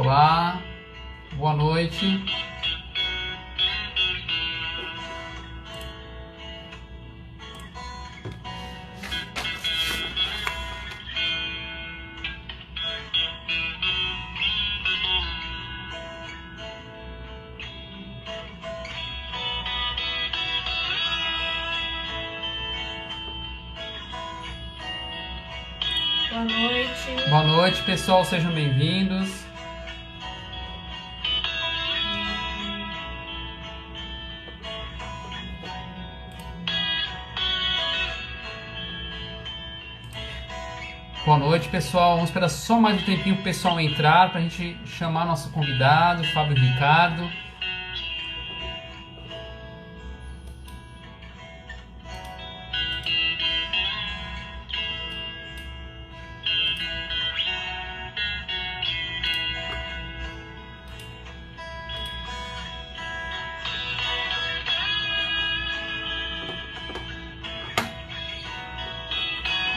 Olá, boa noite. Boa noite. Boa noite, pessoal, sejam bem-vindos. Boa noite, pessoal. Vamos esperar só mais um tempinho para o pessoal entrar, para a gente chamar nosso convidado, Fábio Ricardo.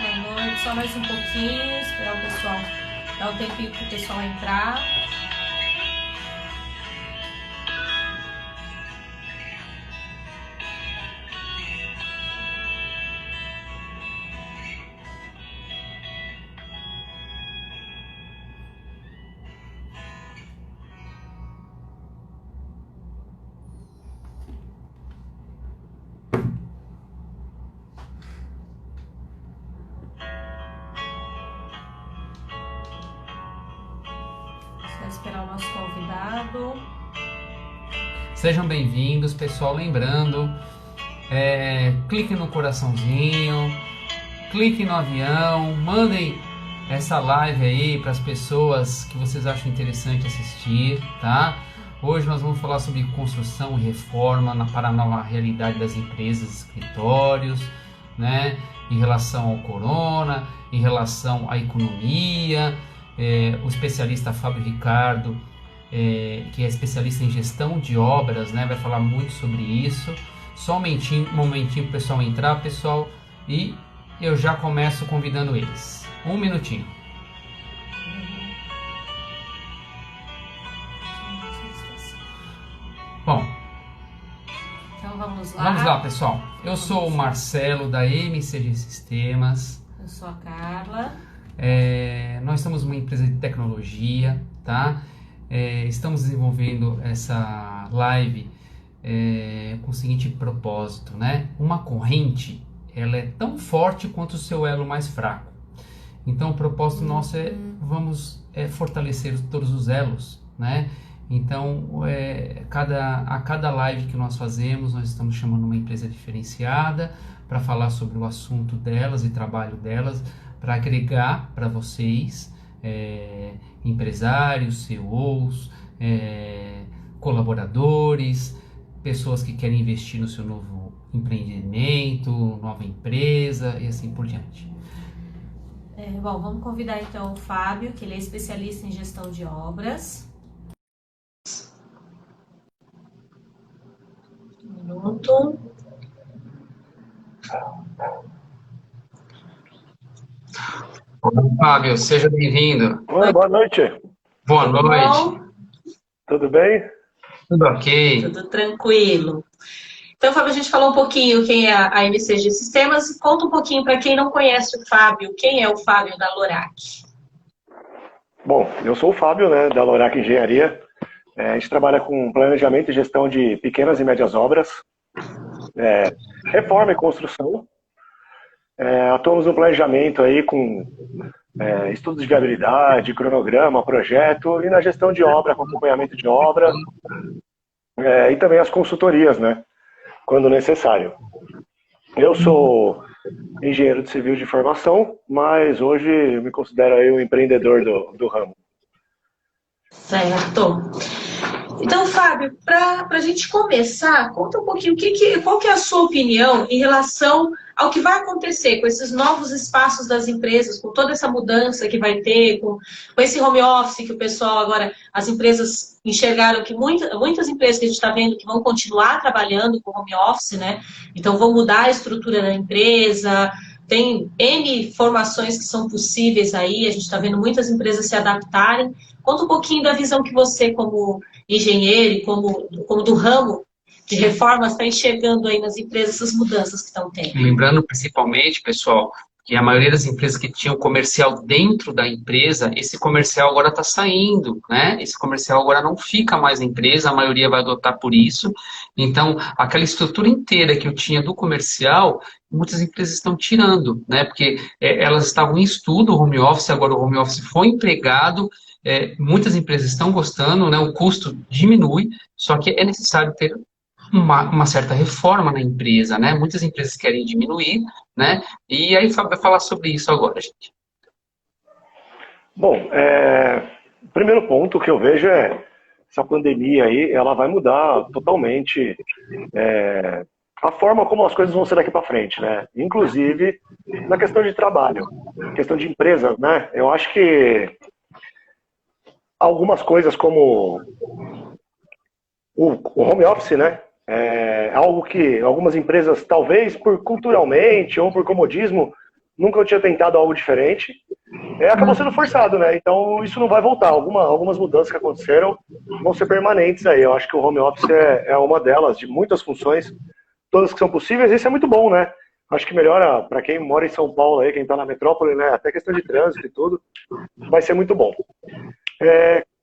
Boa noite. Só mais um pouquinho, esperar o pessoal, dar um tempinho para o pessoal entrar. Só esperar o nosso convidado. Sejam bem-vindos, pessoal. Lembrando, clique no coraçãozinho, clique no avião, mandem essa live aí para as pessoas que vocês acham interessante assistir, tá? Hoje nós vamos falar sobre construção e reforma para a nova realidade das empresas e escritórios, né? Em relação ao corona, em relação à economia. O especialista Fábio Ricardo, que é especialista em gestão de obras, né, vai falar muito sobre isso. Só um momentinho para o pessoal entrar, pessoal, e eu já começo convidando eles. Um minutinho. Bom, Então vamos lá. vamos lá, pessoal. Eu sou o Marcelo da MCG Sistemas. Eu sou a Carla. Nós somos uma empresa de tecnologia, tá? Estamos desenvolvendo essa live com o seguinte propósito, né? Uma corrente, ela é tão forte quanto o seu elo mais fraco. Então, o propósito nosso vamos fortalecer todos os elos, né? Então, a cada live que nós fazemos, nós estamos chamando uma empresa diferenciada para falar sobre o assunto delas e trabalho delas, para agregar para vocês, empresários, CEOs, colaboradores, pessoas que querem investir no seu novo empreendimento, nova empresa e assim por diante. Bom, vamos convidar então o Fábio, que ele é especialista em gestão de obras. Um minuto. Fábio, seja bem-vindo. Oi, boa noite. Boa Tudo noite. bom? Tudo bem? Tudo ok? Tudo tranquilo. Então, Fábio, a gente falou um pouquinho quem é a MCG Sistemas e conta um pouquinho para quem não conhece o Fábio, quem é o Fábio da Lorac? Bom, eu sou o Fábio, né, da Lorac Engenharia. A gente trabalha com planejamento e gestão de pequenas e médias obras, reforma e construção. Atuamos no planejamento aí com estudos de viabilidade, cronograma, projeto e na gestão de obra, com acompanhamento de obra e também as consultorias, né, quando necessário. Eu sou engenheiro de civil de formação, mas hoje eu me considero aí um empreendedor do ramo. Certo. Então, Fábio, para a gente começar, conta um pouquinho qual que é a sua opinião em relação ao que vai acontecer com esses novos espaços das empresas, com toda essa mudança que vai ter, com esse home office que o pessoal agora, as empresas enxergaram que muitas empresas que a gente está vendo que vão continuar trabalhando com home office, né? Então vão mudar a estrutura da empresa, tem N formações que são possíveis aí, a gente está vendo muitas empresas se adaptarem. Conta um pouquinho da visão que você, como engenheiro e como do ramo de reformas, está enxergando aí nas empresas essas mudanças que estão tendo. Lembrando principalmente, pessoal, que a maioria das empresas que tinham comercial dentro da empresa, esse comercial agora está saindo, né? Esse comercial agora não fica mais na empresa, a maioria vai adotar por isso. Então, aquela estrutura inteira que eu tinha do comercial, muitas empresas estão tirando, né? Porque elas estavam em estudo, o home office, agora o home office foi empregado, muitas empresas estão gostando, né? O custo diminui, só que é necessário ter uma certa reforma na empresa, né? Muitas empresas querem diminuir, né? E aí vai falar sobre isso agora, gente. Bom, o primeiro ponto que eu vejo é essa pandemia aí, ela vai mudar totalmente a forma como as coisas vão ser daqui para frente, né? Inclusive na questão de trabalho, questão de empresa, né? Eu acho que algumas coisas como o home office, né? É algo que algumas empresas, talvez por culturalmente ou por comodismo, nunca tinha tentado algo diferente. Acabou sendo forçado, né? Então isso não vai voltar. Algumas mudanças que aconteceram vão ser permanentes aí. Eu acho que o home office é uma delas, de muitas funções, todas que são possíveis. Isso é muito bom, né? Acho que melhora para quem mora em São Paulo, aí, quem está na metrópole, né? Até questão de trânsito e tudo, vai ser muito bom.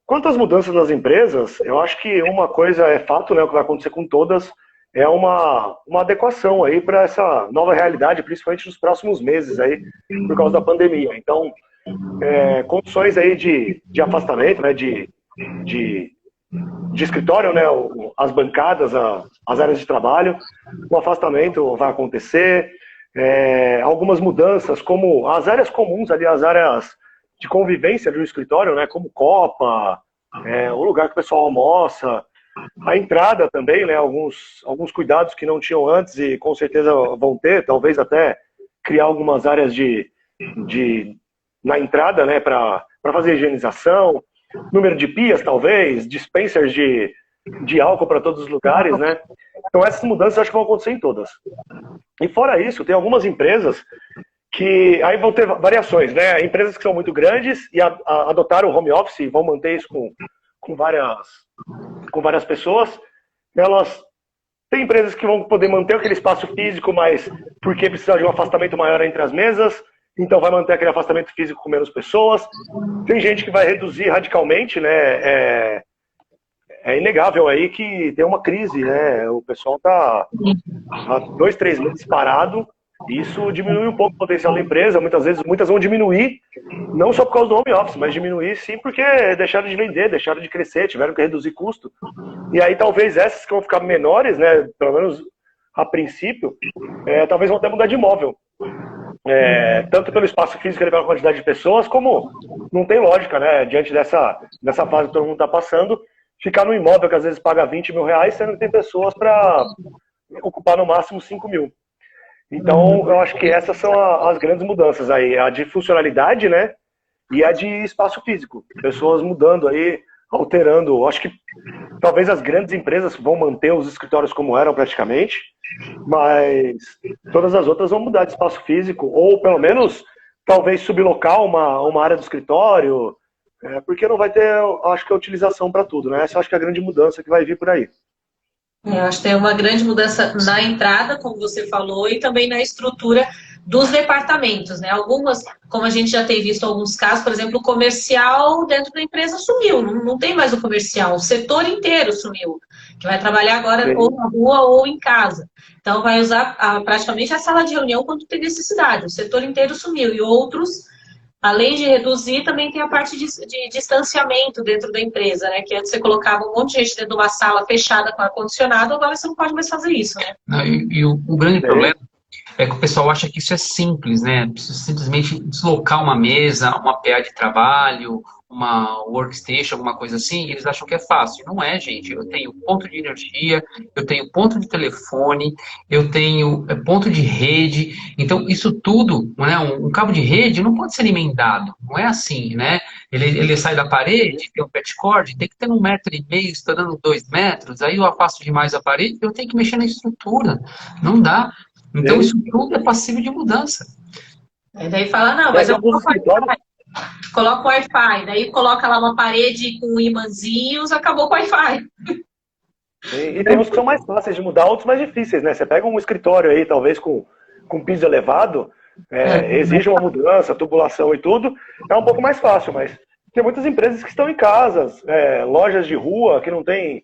Quanto às mudanças nas empresas, eu acho que uma coisa é fato, né, o que vai acontecer com todas, é uma adequação aí para essa nova realidade, principalmente nos próximos meses aí, por causa da pandemia. Então, condições aí de afastamento, né, de escritório, né, as bancadas, as áreas de trabalho, o afastamento vai acontecer, algumas mudanças, como as áreas comuns ali, as áreas de convivência do escritório, né, como copa, o lugar que o pessoal almoça, a entrada também, né, alguns cuidados que não tinham antes e com certeza vão ter, talvez até criar algumas áreas na entrada, né, para fazer higienização, número de pias talvez, dispensers de álcool para todos os lugares, né. Então essas mudanças eu acho que vão acontecer em todas. E fora isso, tem algumas empresas que aí vão ter variações, né? Empresas que são muito grandes e adotaram o home office e vão manter isso com várias pessoas. Elas têm empresas que vão poder manter aquele espaço físico, mas porque precisa de um afastamento maior entre as mesas, então vai manter aquele afastamento físico com menos pessoas. Tem gente que vai reduzir radicalmente, né? É inegável aí que tem uma crise, né? O pessoal está há 2, 3 meses parado. Isso diminui um pouco o potencial da empresa. Muitas vão diminuir, não só por causa do home office, mas diminuir sim porque deixaram de vender, deixaram de crescer, tiveram que reduzir custo. E aí talvez essas que vão ficar menores, né, pelo menos a princípio, talvez vão até mudar de imóvel. Tanto pelo espaço físico e pela quantidade de pessoas, como não tem lógica, né, diante dessa fase que todo mundo está passando, ficar no imóvel que às vezes paga 20 mil reais, sendo que tem pessoas para ocupar no máximo 5 mil. Então, eu acho que essas são as grandes mudanças aí, a de funcionalidade, né, e a de espaço físico. Pessoas mudando aí, alterando. Eu acho que talvez as grandes empresas vão manter os escritórios como eram praticamente, mas todas as outras vão mudar de espaço físico, ou pelo menos, talvez sublocar uma área do escritório, porque não vai ter, acho que, a utilização para tudo, né? Essa eu acho que é a grande mudança que vai vir por aí. Eu acho que tem uma grande mudança na entrada, como você falou, e também na estrutura dos departamentos, né? Algumas, como a gente já tem visto alguns casos, por exemplo, o comercial dentro da empresa sumiu, não tem mais o comercial, o setor inteiro sumiu, que vai trabalhar agora ou na rua ou em casa. Então vai usar praticamente a sala de reunião quando tem necessidade, o setor inteiro sumiu, e outros, além de reduzir, também tem a parte de distanciamento dentro da empresa, né? Que antes você colocava um monte de gente dentro de uma sala fechada com ar-condicionado, agora você não pode mais fazer isso, né? E o grande problema é que o pessoal acha que isso é simples, né? Precisa simplesmente deslocar uma mesa, uma PA de trabalho, uma workstation, alguma coisa assim, e eles acham que é fácil. Não é, gente. Eu tenho ponto de energia, eu tenho ponto de telefone, eu tenho ponto de rede. Então, isso tudo, né? Um cabo de rede não pode ser emendado. Não é assim, né? Ele sai da parede, tem um patchcord, tem que ter 1,5 metro, estourando 2 metros, aí eu afasto demais a parede, eu tenho que mexer na estrutura. Não dá. Então, isso tudo é passível de mudança. Aí daí fala, não, Mas mas eu alguns escritórios. coloco o Wi-Fi, daí coloca lá uma parede com imãzinhos, acabou com o Wi-Fi. E tem uns que são mais fáceis de mudar, outros mais difíceis, né? Você pega um escritório aí, talvez com piso elevado, exige uma mudança, tubulação e tudo, é um pouco mais fácil, mas tem muitas empresas que estão em casas, lojas de rua que não tem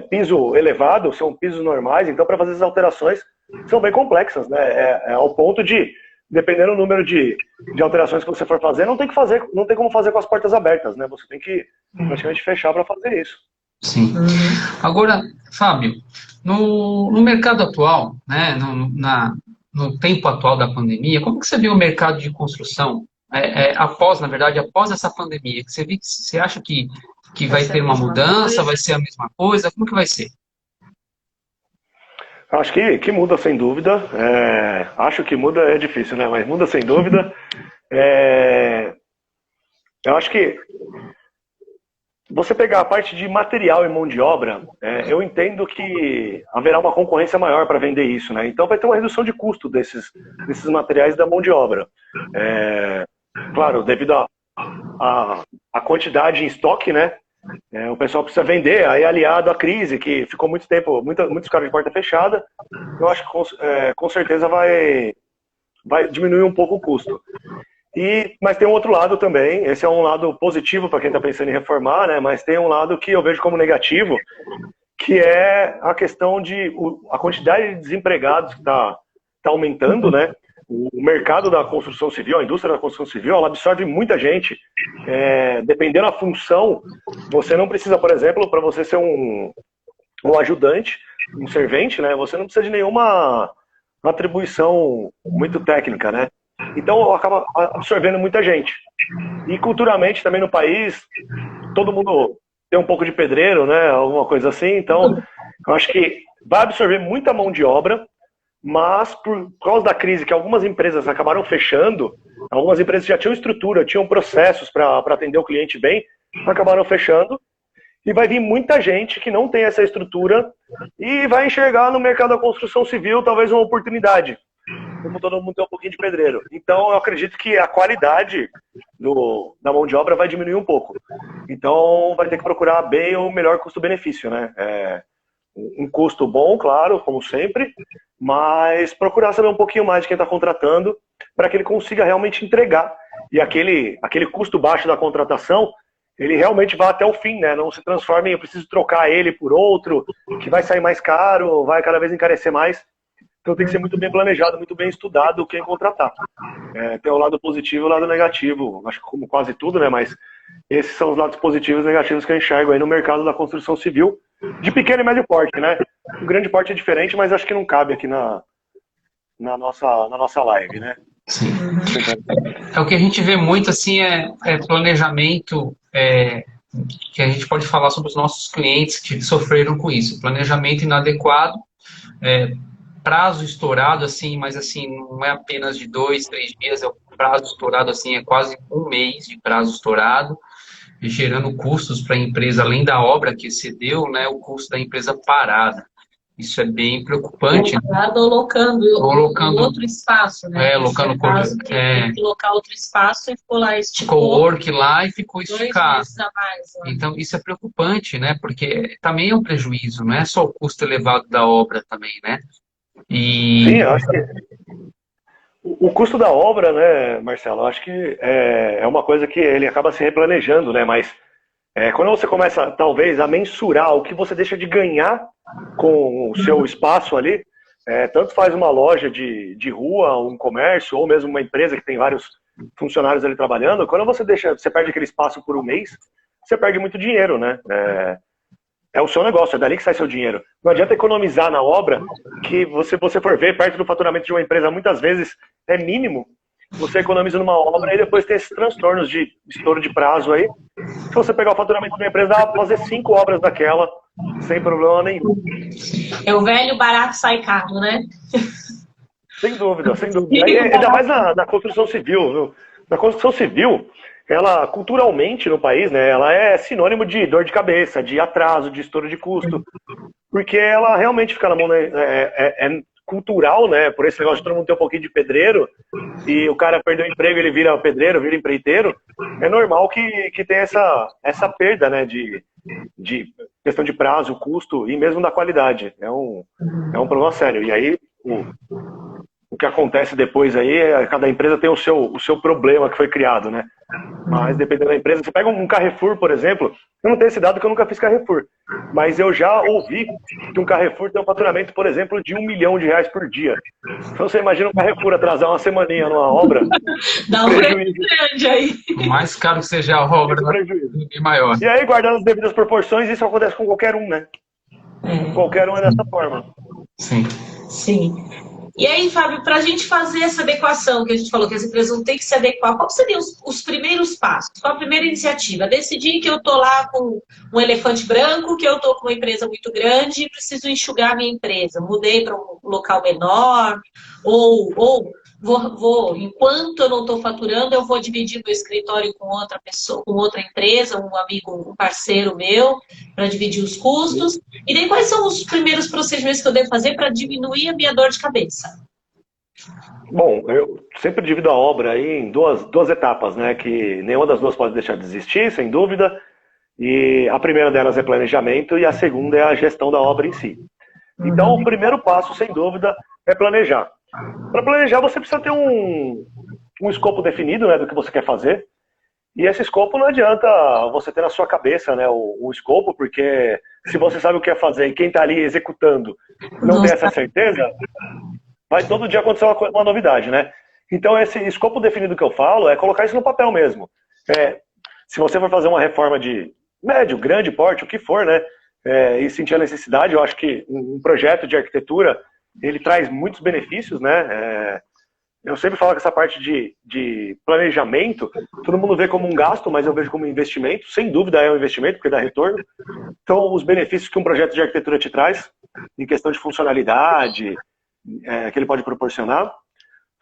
piso elevado, são pisos normais, então para fazer essas alterações são bem complexas, né? Ao ponto de, dependendo do número de alterações que você for fazer, não tem como fazer com as portas abertas, né? Você tem que praticamente fechar para fazer isso. Sim. Agora, Fábio, no mercado atual, né, no tempo atual da pandemia, como que você vê o mercado de construção após essa pandemia? Você acha que vai ter uma mudança, vai ser a mesma coisa? Como que vai ser? Acho que muda sem dúvida. Acho que muda é difícil, né? Mas muda sem dúvida. Eu acho que você pegar a parte de material e mão de obra, eu entendo que haverá uma concorrência maior para vender isso, né? Então vai ter uma redução de custo desses materiais da mão de obra. Claro, devido à quantidade em estoque, né? O pessoal precisa vender, aí aliado à crise, que ficou muito tempo, muitos caras de porta fechada, eu acho que com certeza vai diminuir um pouco o custo. Mas tem um outro lado também, esse é um lado positivo para quem está pensando em reformar, né? Mas tem um lado que eu vejo como negativo, que é a questão de a quantidade de desempregados que está aumentando, né? O mercado da construção civil, a indústria da construção civil, ela absorve muita gente. Dependendo da função, você não precisa, por exemplo, para você ser um ajudante, um servente, né? Você não precisa de nenhuma atribuição muito técnica, né? Então acaba absorvendo muita gente. E culturalmente também no país, todo mundo tem um pouco de pedreiro, né? Alguma coisa assim. Então, eu acho que vai absorver muita mão de obra, mas por causa da crise que algumas empresas acabaram fechando, algumas empresas já tinham estrutura, tinham processos para atender o cliente bem, acabaram fechando, e vai vir muita gente que não tem essa estrutura e vai enxergar no mercado da construção civil talvez uma oportunidade, como todo mundo tem um pouquinho de pedreiro. Então eu acredito que a qualidade da mão de obra vai diminuir um pouco. Então vai ter que procurar bem o melhor custo-benefício, né? Um custo bom, claro, como sempre, mas procurar saber um pouquinho mais de quem está contratando para que ele consiga realmente entregar. E aquele custo baixo da contratação, ele realmente vá até o fim, né? Não se transforme em eu preciso trocar ele por outro, que vai sair mais caro, vai cada vez encarecer mais. Então tem que ser muito bem planejado, muito bem estudado quem contratar. Tem o lado positivo e o lado negativo, acho que como quase tudo, né? Mas esses são os lados positivos e negativos que eu enxergo aí no mercado da construção civil, de pequeno e médio porte, né? O grande porte é diferente, mas acho que não cabe aqui na nossa live, né? Sim. O que a gente vê muito, assim, planejamento, que a gente pode falar sobre os nossos clientes que sofreram com isso. Planejamento inadequado, prazo estourado, assim, mas assim, não é apenas de 2, 3 dias, o prazo estourado, assim, é quase um mês de prazo estourado, gerando custos para a empresa, além da obra que excedeu, né, o custo da empresa parada. Isso é bem preocupante. Ou locando outro espaço, né? Locando tem que locar outro espaço e ficou lá ficou work lá e ficou esticado. 2 meses a mais, né? Então, isso é preocupante, né? Porque também é um prejuízo, não é só o custo elevado da obra também, né? Sim, eu acho que o custo da obra, né, Marcelo, eu acho que é uma coisa que ele acaba se replanejando, né? Mas quando você começa, talvez, a mensurar o que você deixa de ganhar com o seu espaço ali, tanto faz uma loja de rua, um comércio, ou mesmo uma empresa que tem vários funcionários ali trabalhando, quando você perde aquele espaço por um mês, você perde muito dinheiro, né? É o seu negócio, é dali que sai seu dinheiro. Não adianta economizar na obra, que você for ver, perto do faturamento de uma empresa, muitas vezes é mínimo. Você economiza numa obra e depois tem esses transtornos de estouro de prazo aí. Se você pegar o faturamento de uma empresa, dá pra fazer 5 obras daquela, sem problema nenhum. É o velho barato sai caro, né? Sem dúvida, sem dúvida. E ainda mais na construção civil. Viu? Na construção civil, ela, culturalmente no país, né, ela é sinônimo de dor de cabeça, de atraso, de estouro de custo. Porque ela realmente fica na mão, cultural, né? Por esse negócio de todo mundo ter um pouquinho de pedreiro, e o cara perdeu o emprego, ele vira pedreiro, vira empreiteiro, é normal que tenha essa perda, né? De questão de prazo, custo e mesmo da qualidade. É um problema sério. E aí, o que acontece depois aí é cada empresa tem o seu problema que foi criado, né? Mas dependendo da empresa, você pega um Carrefour, por exemplo, eu não tenho esse dado que eu nunca fiz Carrefour, mas eu já ouvi que um Carrefour tem um faturamento, por exemplo, de R$ 1 milhão por dia. Então você imagina um Carrefour atrasar uma semaninha numa obra, dá um prejuízo grande aí. Por mais caro que seja a obra, é maior. E aí, guardando as devidas proporções, isso acontece com qualquer um, né? Qualquer um é dessa forma. Sim. Sim. E aí, Fábio, para a gente fazer essa adequação, que a gente falou que as empresas vão ter que se adequar, quais seriam os primeiros passos? Qual a primeira iniciativa? Decidir que eu estou lá com um elefante branco, que eu estou com uma empresa muito grande e preciso enxugar a minha empresa. Mudei para um local menor, ou vou, enquanto eu não estou faturando, eu vou dividir meu escritório com outra pessoa, com outra empresa, um amigo, um parceiro meu, para dividir os custos. E daí, quais são os primeiros procedimentos que eu devo fazer para diminuir a minha dor de cabeça? Bom, eu sempre divido a obra aí em duas etapas, né? Que nenhuma das duas pode deixar de existir, sem dúvida. E a primeira delas é planejamento e a segunda é a gestão da obra em si. Então, o primeiro passo, sem dúvida, é planejar. Para planejar, você precisa ter um escopo definido, né, do que você quer fazer. E esse escopo não adianta você ter na sua cabeça, né, o escopo, porque se você sabe o que quer fazer e quem está ali executando não tem essa certeza, vai todo dia acontecer uma novidade, né? Então, esse escopo definido que eu falo é colocar isso no papel mesmo. Se você for fazer uma reforma de médio, grande porte, o que for, né, e sentir a necessidade, eu acho que um projeto de arquitetura ele traz muitos benefícios, né? Eu sempre falo que essa parte de planejamento, todo mundo vê como um gasto, mas eu vejo como um investimento. Sem dúvida é um investimento, porque dá retorno. Então, os benefícios que um projeto de arquitetura te traz, em questão de funcionalidade, que ele pode proporcionar,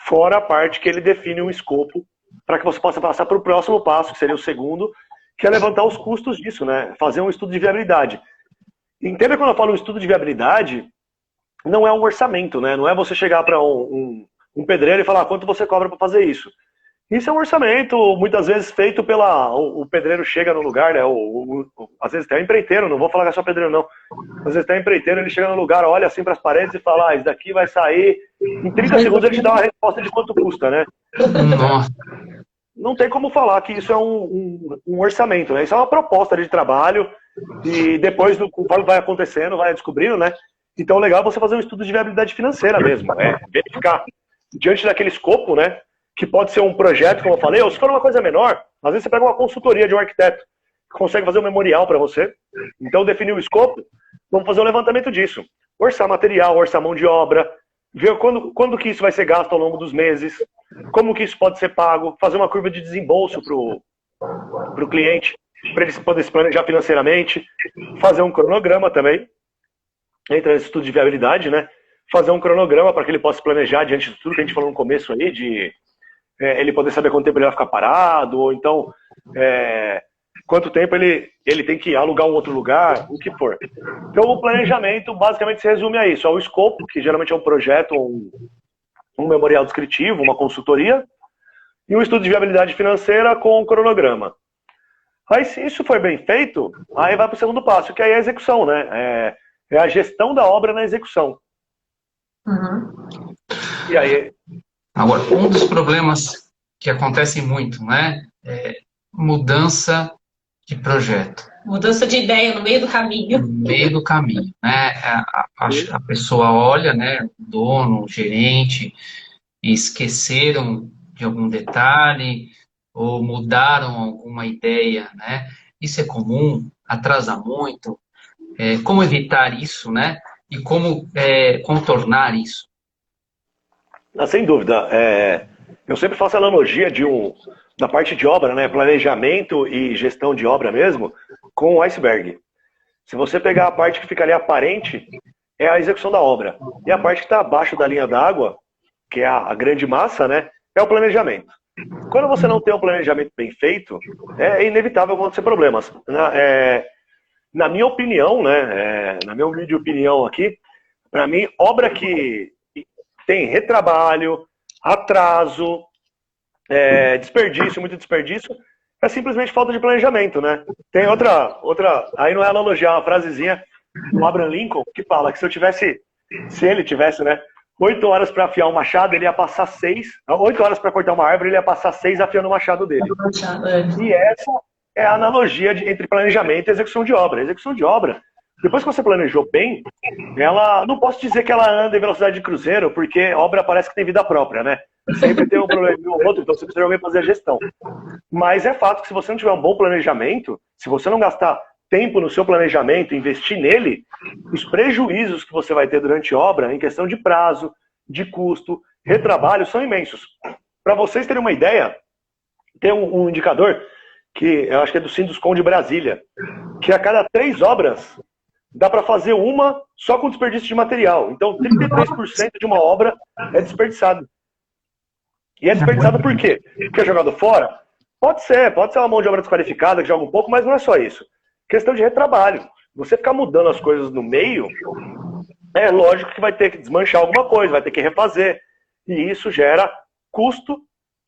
fora a parte que ele define um escopo para que você possa passar para o próximo passo, que seria o segundo, que é levantar os custos disso, né? Fazer um estudo de viabilidade. Entenda quando eu falo um estudo de viabilidade, não é um orçamento, né? Não é você chegar para um pedreiro e falar quanto você cobra para fazer isso. Isso é um orçamento, muitas vezes feito o pedreiro chega no lugar, né? Às vezes tem um empreiteiro, não vou falar que é só pedreiro não. Às vezes tem um empreiteiro, ele chega no lugar, olha assim para as paredes e fala, isso daqui vai sair. Em 30 segundos ele te dá uma resposta de quanto custa, né? Nossa. Não tem como falar que isso é um orçamento, né? Isso é uma proposta de trabalho e depois, conforme vai acontecendo, vai descobrindo, né? Então, o legal é você fazer um estudo de viabilidade financeira mesmo, verificar diante daquele escopo, né? Que pode ser um projeto, como eu falei, ou se for uma coisa menor, às vezes você pega uma consultoria de um arquiteto que consegue fazer um memorial para você. Então, definir o escopo, vamos fazer um levantamento disso. Orçar material, orçar mão de obra, ver quando que isso vai ser gasto ao longo dos meses, como que isso pode ser pago, fazer uma curva de desembolso para o cliente, para ele poder se planejar financeiramente, fazer um cronograma também. Entra nesse estudo de viabilidade, né? Fazer um cronograma para que ele possa planejar diante de tudo que a gente falou no começo aí, de ele poder saber quanto tempo ele vai ficar parado, ou então quanto tempo ele tem que alugar um outro lugar, o que for. Então o planejamento basicamente se resume a isso, ao escopo, que geralmente é um projeto, um memorial descritivo, uma consultoria, e um estudo de viabilidade financeira com um cronograma. Aí se isso for bem feito, aí vai para o segundo passo, que aí é a execução, né? É a gestão da obra na execução. Uhum. E aí? Agora, um dos problemas que acontecem muito, né? É mudança de projeto. Mudança de ideia no meio do caminho. No meio do caminho, né? A pessoa olha, né? O dono, o gerente, e esqueceram de algum detalhe ou mudaram alguma ideia, né? Isso é comum, atrasa muito. Como evitar isso, né? E como contornar isso? Sem dúvida. Eu sempre faço a analogia da parte de obra, né? Planejamento e gestão de obra mesmo, com o iceberg. Se você pegar a parte que fica ali aparente, é a execução da obra. E a parte que está abaixo da linha d'água, que é a grande massa, né? É o planejamento. Quando você não tem um planejamento bem feito, é inevitável acontecer problemas. Na minha opinião, né, na minha humilde opinião aqui, para mim, obra que tem retrabalho, atraso, desperdício, muito desperdício, é simplesmente falta de planejamento, né? Tem outra, aí não é analogia, é uma frasezinha do Abraham Lincoln, que fala que se ele tivesse, né, 8 horas para afiar um machado, ele ia passar 6, 8 horas para cortar uma árvore, ele ia passar 6 afiando o machado dele. E essa é a analogia entre planejamento e execução de obra. A execução de obra, depois que você planejou bem, ela, não posso dizer que ela anda em velocidade de cruzeiro, porque obra parece que tem vida própria, né? Sempre tem um problema ou outro, então você precisa de alguém fazer a gestão. Mas é fato que se você não tiver um bom planejamento, se você não gastar tempo no seu planejamento, investir nele, os prejuízos que você vai ter durante a obra, em questão de prazo, de custo, retrabalho, são imensos. Para vocês terem uma ideia, tem um indicador, que eu acho que é do Sinduscom de Brasília, que a cada 3 obras, dá para fazer uma só com desperdício de material. Então, 33% de uma obra é desperdiçado. E é desperdiçado por quê? Porque é jogado fora? Pode ser uma mão de obra desqualificada que joga um pouco, mas não é só isso. Questão de retrabalho. Você ficar mudando as coisas no meio, é lógico que vai ter que desmanchar alguma coisa, vai ter que refazer. E isso gera custo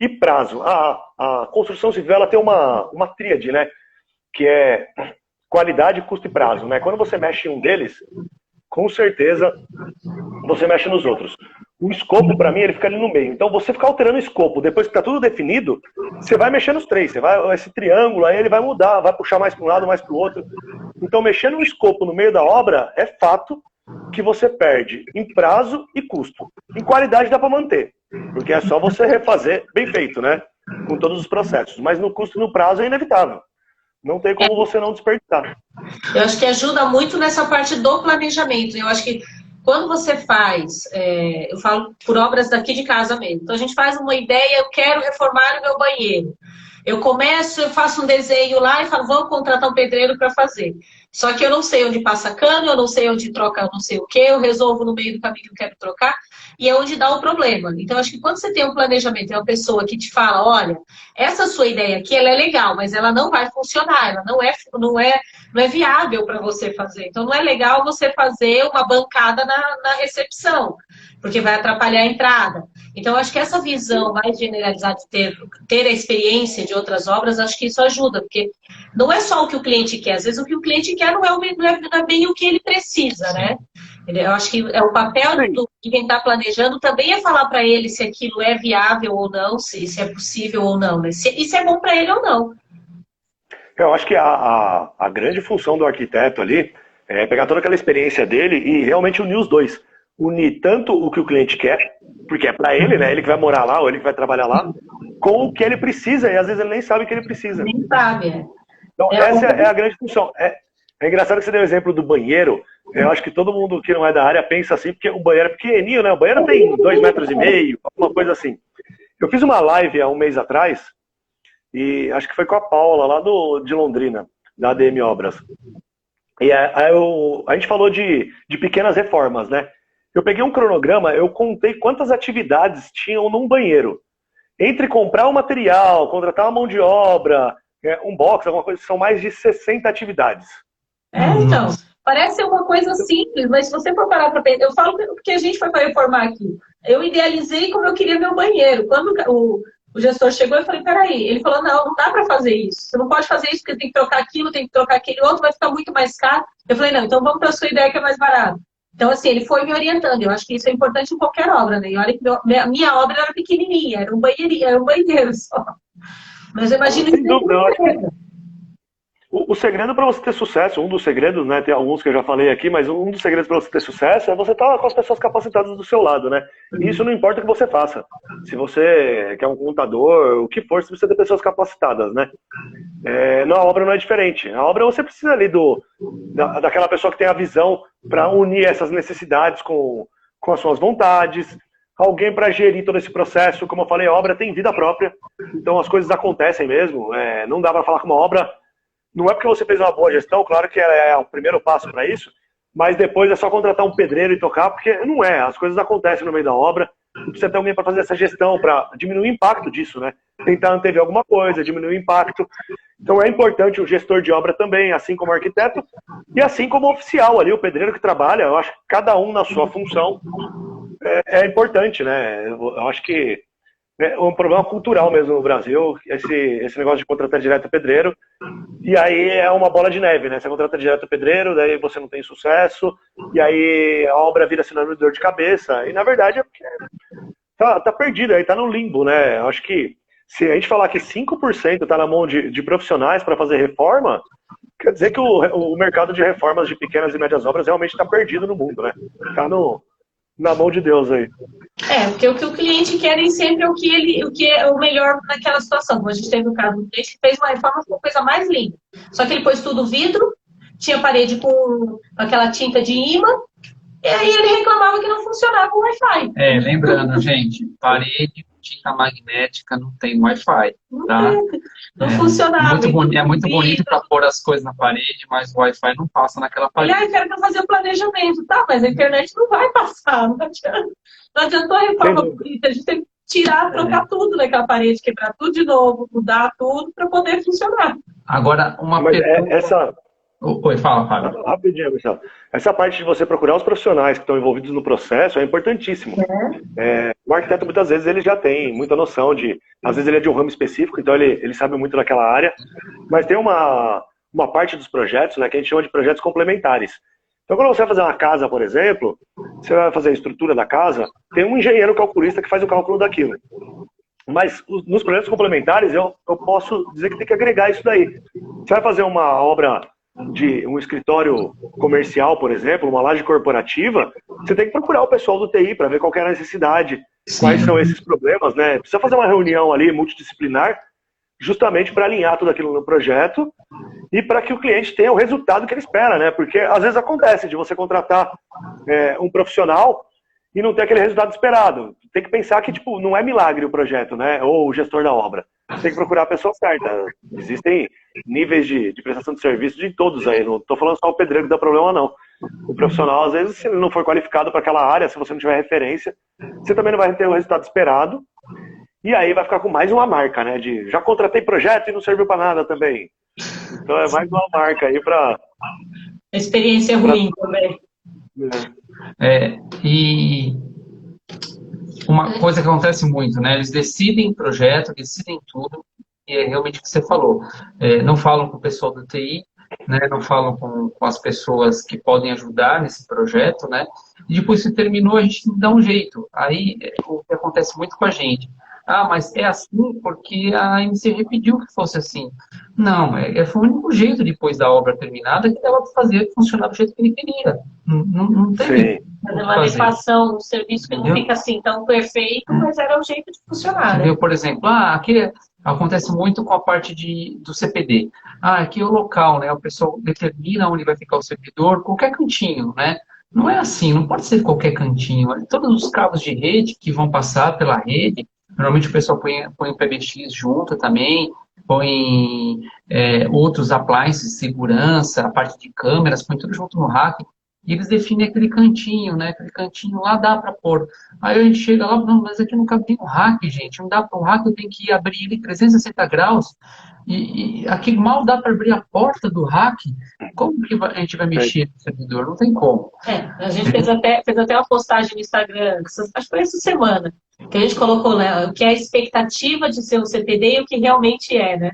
e prazo. A construção civil ela tem uma tríade, né? Que é qualidade, custo e prazo, né? Quando você mexe em um deles, com certeza você mexe nos outros. O escopo, para mim, ele fica ali no meio. Então, você ficar alterando o escopo, depois que está tudo definido, você vai mexer nos 3. Esse triângulo aí, ele vai mudar, vai puxar mais para um lado, mais para o outro. Então, mexer no escopo no meio da obra, é fato que você perde em prazo e custo. Em qualidade dá para manter, porque é só você refazer bem feito, né? Com todos os processos. Mas no custo e no prazo é inevitável. Não tem como você não desperdiçar. Eu acho que ajuda muito nessa parte do planejamento. Eu acho que quando você faz, eu falo por obras daqui de casa mesmo. Então a gente faz uma ideia, eu quero reformar o meu banheiro. Eu faço um desenho lá e falo, vamos contratar um pedreiro para fazer. Só que eu não sei onde passa cano, eu não sei onde troca não sei o que, eu resolvo no meio do caminho que eu quero trocar, e é onde dá o problema. Então, acho que quando você tem um planejamento, é uma pessoa que te fala, olha, essa sua ideia aqui, ela é legal, mas ela não vai funcionar, ela não é viável para você fazer. Então, não é legal você fazer uma bancada na recepção, porque vai atrapalhar a entrada. Então, acho que essa visão mais generalizada de ter a experiência de outras obras, acho que isso ajuda, porque não é só o que o cliente quer. Às vezes, o que o cliente quer não é bem o que ele precisa, né? Eu acho que o papel de quem está planejando também é falar para ele se aquilo é viável ou não, se é possível ou não, né? E se é bom para ele ou não. Eu acho que a grande função do arquiteto ali é pegar toda aquela experiência dele e realmente unir os dois. Unir tanto o que o cliente quer, porque é para ele, né? Ele que vai morar lá ou ele que vai trabalhar lá, com o que ele precisa, e às vezes ele nem sabe o que ele precisa. Nem sabe, Então, essa é a grande função. É engraçado que você deu o exemplo do banheiro. Eu acho que todo mundo que não é da área pensa assim, porque o banheiro é pequenininho, né? O banheiro tem 2,5 metros, alguma coisa assim. Eu fiz uma live há um mês atrás, e acho que foi com a Paula, lá de Londrina, da ADM Obras. E a gente falou de pequenas reformas, né? Eu peguei um cronograma, eu contei quantas atividades tinham num banheiro. Entre comprar o material, contratar uma mão de obra, um box, alguma coisa, são mais de 60 atividades. Então, parece uma coisa simples, mas se você for parar para pensar, eu falo porque a gente foi para reformar aqui. Eu idealizei como eu queria meu banheiro. Quando o gestor chegou, eu falei, peraí. Ele falou, não dá para fazer isso. Você não pode fazer isso porque tem que trocar aquilo, tem que trocar aquele outro, vai ficar muito mais caro. Eu falei, não, então vamos para a sua ideia que é mais barato. Então, assim, ele foi me orientando. Eu acho que isso é importante em qualquer obra, né? E olha que minha obra era pequenininha, era um banheiro só. Mas eu imagino que o segredo para você ter sucesso, um dos segredos, né? Tem alguns que eu já falei aqui, mas um dos segredos para você ter sucesso é você estar com as pessoas capacitadas do seu lado, né? E isso não importa o que você faça. Se você quer um contador, o que for, você precisa ter pessoas capacitadas, né? A obra não é diferente. A obra você precisa ali daquela pessoa que tem a visão para unir essas necessidades com as suas vontades, alguém para gerir todo esse processo. Como eu falei, a obra tem vida própria, então as coisas acontecem mesmo. Não dá para falar que uma obra não é porque você fez uma boa gestão, claro que é o primeiro passo para isso, mas depois é só contratar um pedreiro e tocar, porque não é, as coisas acontecem no meio da obra, precisa ter alguém para fazer essa gestão, para diminuir o impacto disso, né? Tentar antever alguma coisa, diminuir o impacto. Então é importante o gestor de obra também, assim como o arquiteto, e assim como o oficial ali, o pedreiro que trabalha, eu acho que cada um na sua função é importante, né? Eu acho que é um problema cultural mesmo no Brasil, esse negócio de contratar direto pedreiro, e aí é uma bola de neve, né? Você contrata direto pedreiro, daí você não tem sucesso, e aí a obra vira sinônimo de dor de cabeça, e na verdade é porque tá perdido aí, tá no limbo, né? Eu acho que se a gente falar que 5% tá na mão de profissionais para fazer reforma, quer dizer que o mercado de reformas de pequenas e médias obras realmente está perdido no mundo, né? Tá na mão de Deus aí. Porque o que o cliente quer nem sempre é o que é o melhor naquela situação. Como a gente teve o caso do cliente que fez uma reforma com a coisa mais linda. Só que ele pôs tudo vidro, tinha parede com aquela tinta de imã, e aí ele reclamava que não funcionava o Wi-Fi. Lembrando, gente, parede com tinta magnética não tem Wi-Fi, tá? Não funcionava. É muito bonito para pôr as coisas na parede, mas o Wi-Fi não passa naquela parede. E aí, quero fazer o planejamento, tá? Mas a internet não vai passar, não adiantou a reforma bonita, a gente tem que tirar, trocar tudo naquela parede, quebrar tudo de novo, mudar tudo para poder funcionar. Agora, uma pergunta... Oi, fala, Fábio. Rapidinho, Marcelo. Essa parte de você procurar os profissionais que estão envolvidos no processo é importantíssimo. O arquiteto, muitas vezes, ele já tem muita noção às vezes ele é de um ramo específico, então ele sabe muito daquela área, mas tem uma parte dos projetos, né, que a gente chama de projetos complementares. Então, quando você vai fazer uma casa, por exemplo, você vai fazer a estrutura da casa, tem um engenheiro calculista que faz o cálculo daquilo. Mas nos projetos complementares, eu posso dizer que tem que agregar isso daí. Você vai fazer uma obra de um escritório comercial, por exemplo, uma laje corporativa, você tem que procurar o pessoal do TI para ver qual que é a necessidade, quais são esses problemas, né? Precisa fazer uma reunião ali multidisciplinar, justamente para alinhar tudo aquilo no projeto e para que o cliente tenha o resultado que ele espera, né? Porque às vezes acontece de você contratar um profissional e não ter aquele resultado esperado. Tem que pensar que, tipo, não é milagre o projeto, né? Ou o gestor da obra. Você tem que procurar a pessoa certa. Existem níveis de prestação de serviço de todos aí. Não estou falando só o pedreiro que dá problema, não. O profissional, às vezes, se ele não for qualificado para aquela área, se você não tiver referência, você também não vai ter o resultado esperado. E aí vai ficar com mais uma marca, né? De já contratei projeto e não serviu para nada também. Então é mais uma marca aí para... Experiência ruim também. E uma coisa que acontece muito, né? Eles decidem projeto, decidem tudo, e é realmente o que você falou. Não falam com o pessoal do TI, né? Não falam com as pessoas que podem ajudar nesse projeto, né? E depois que terminou, a gente dá um jeito. Aí, o que acontece muito com a gente. Mas é assim porque a MCG pediu que fosse assim. Não, foi o único jeito depois da obra terminada que dava para fazer funcionar do jeito que ele queria. Não tem. Fazer uma adequação no serviço que não fica assim tão perfeito, mas era o jeito de funcionar. Né? Por exemplo, aqui acontece muito com a parte do CPD. Aqui é o local, né? O pessoal determina onde vai ficar o servidor, qualquer cantinho, né? Não é assim, não pode ser qualquer cantinho. Todos os cabos de rede que vão passar pela rede, normalmente o pessoal põe PBX junto também, põe outros appliances de segurança, a parte de câmeras, põe tudo junto no rack, e eles definem aquele cantinho, né? Aquele cantinho lá dá para pôr. Aí a gente chega lá, não, mas aqui não cabe nem um rack, gente, não dá para um rack, eu tenho que abrir ele 360 graus, e aqui mal dá para abrir a porta do rack. Como que a gente vai mexer no servidor? Não tem como. A gente fez até uma postagem no Instagram, acho que foi essa semana, que a gente colocou lá o que é a expectativa de ser um CPD e o que realmente é, né?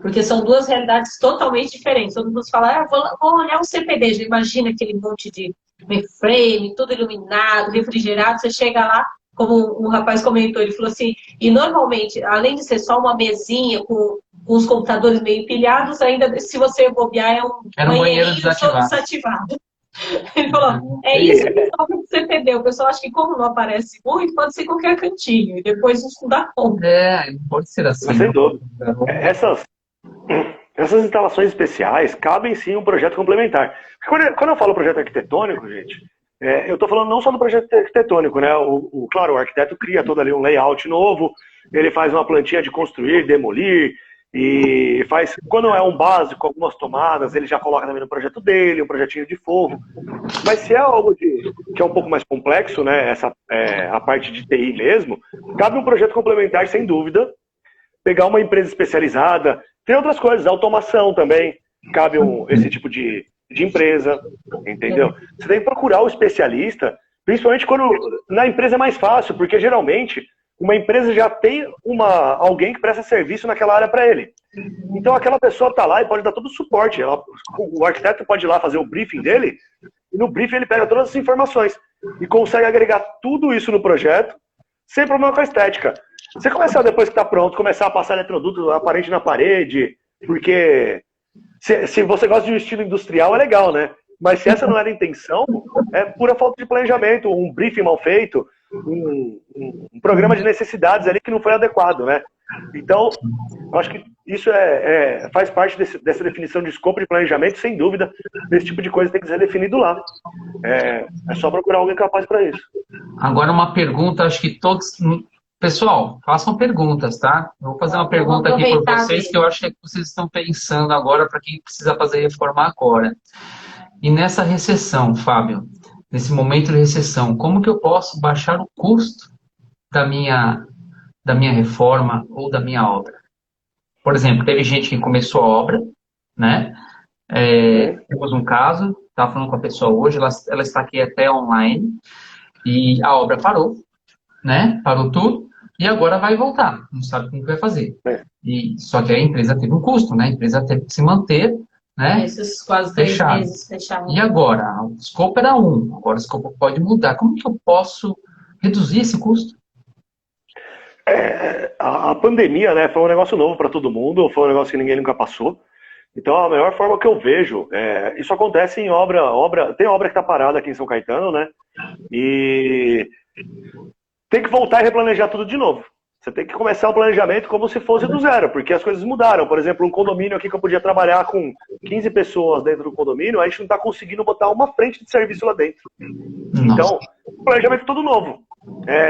Porque são duas realidades totalmente diferentes. Todo mundo fala, vou olhar um CPD, já imagina aquele monte de mainframe, tudo iluminado, refrigerado, você chega lá, como um rapaz comentou, ele falou assim, e normalmente, além de ser só uma mesinha com os computadores meio empilhados, ainda, se você bobear, é um banheiro desativado. Ele falou, isso que o CPD. O pessoal acha que como não aparece muito, pode ser qualquer cantinho, e depois não dá conta. Não pode ser assim. Mas sem dúvida. Essas instalações especiais cabem sim um projeto complementar. Quando eu falo projeto arquitetônico, gente, eu estou falando não só do projeto arquitetônico, né? Claro, o arquiteto cria todo ali um layout novo, ele faz uma plantinha de construir, demolir, e faz, quando é um básico, algumas tomadas, ele já coloca também no projeto dele, um projetinho de forro. Mas se é algo que é um pouco mais complexo, né, a parte de TI mesmo, cabe um projeto complementar, sem dúvida, pegar uma empresa especializada, tem outras coisas, automação também, cabe esse tipo de empresa, entendeu? Você tem que procurar o especialista Principalmente quando na empresa é mais fácil, porque geralmente uma empresa já tem alguém que presta serviço naquela área para ele. Então aquela pessoa está lá e pode dar todo o suporte. O arquiteto pode ir lá fazer o briefing dele, e no briefing ele pega todas as informações e consegue agregar tudo isso no projeto, sem problema com a estética. Você começar, depois que está pronto, começar a passar eletroduto aparente na parede, porque se você gosta de um estilo industrial é legal, né? Mas se essa não era a intenção, é pura falta de planejamento, um briefing mal feito, um programa de necessidades ali que não foi adequado, né? Então, eu acho que isso faz parte dessa definição de escopo de planejamento, sem dúvida. Esse tipo de coisa tem que ser definido lá. É só procurar alguém capaz para isso. Agora uma pergunta, acho que todos... Pessoal, façam perguntas, tá? Eu vou fazer uma pergunta aqui para vocês, que eu acho que vocês estão pensando agora para quem precisa fazer reforma agora. E nessa recessão, Fábio, nesse momento de recessão, como que eu posso baixar o custo da minha reforma ou da minha obra? Por exemplo, teve gente que começou a obra, né? Temos um caso, estava falando com a pessoa hoje, ela está aqui até online, e a obra parou, né? Parou tudo, e agora vai voltar, não sabe como que vai fazer. Só que a empresa teve um custo, né? A empresa teve que se manter, né? Esses quase 3 meses fechados. E agora? O escopo era agora o escopo pode mudar. Como que eu posso reduzir esse custo? A pandemia, né, foi um negócio novo para todo mundo, foi um negócio que ninguém nunca passou. Então, a melhor forma que eu vejo, isso acontece em tem obra que está parada aqui em São Caetano, né? E tem que voltar e replanejar tudo de novo. Você tem que começar o planejamento como se fosse do zero, porque as coisas mudaram. Por exemplo, um condomínio aqui que eu podia trabalhar com 15 pessoas dentro do condomínio, a gente não está conseguindo botar uma frente de serviço lá dentro. Então, o planejamento é todo novo.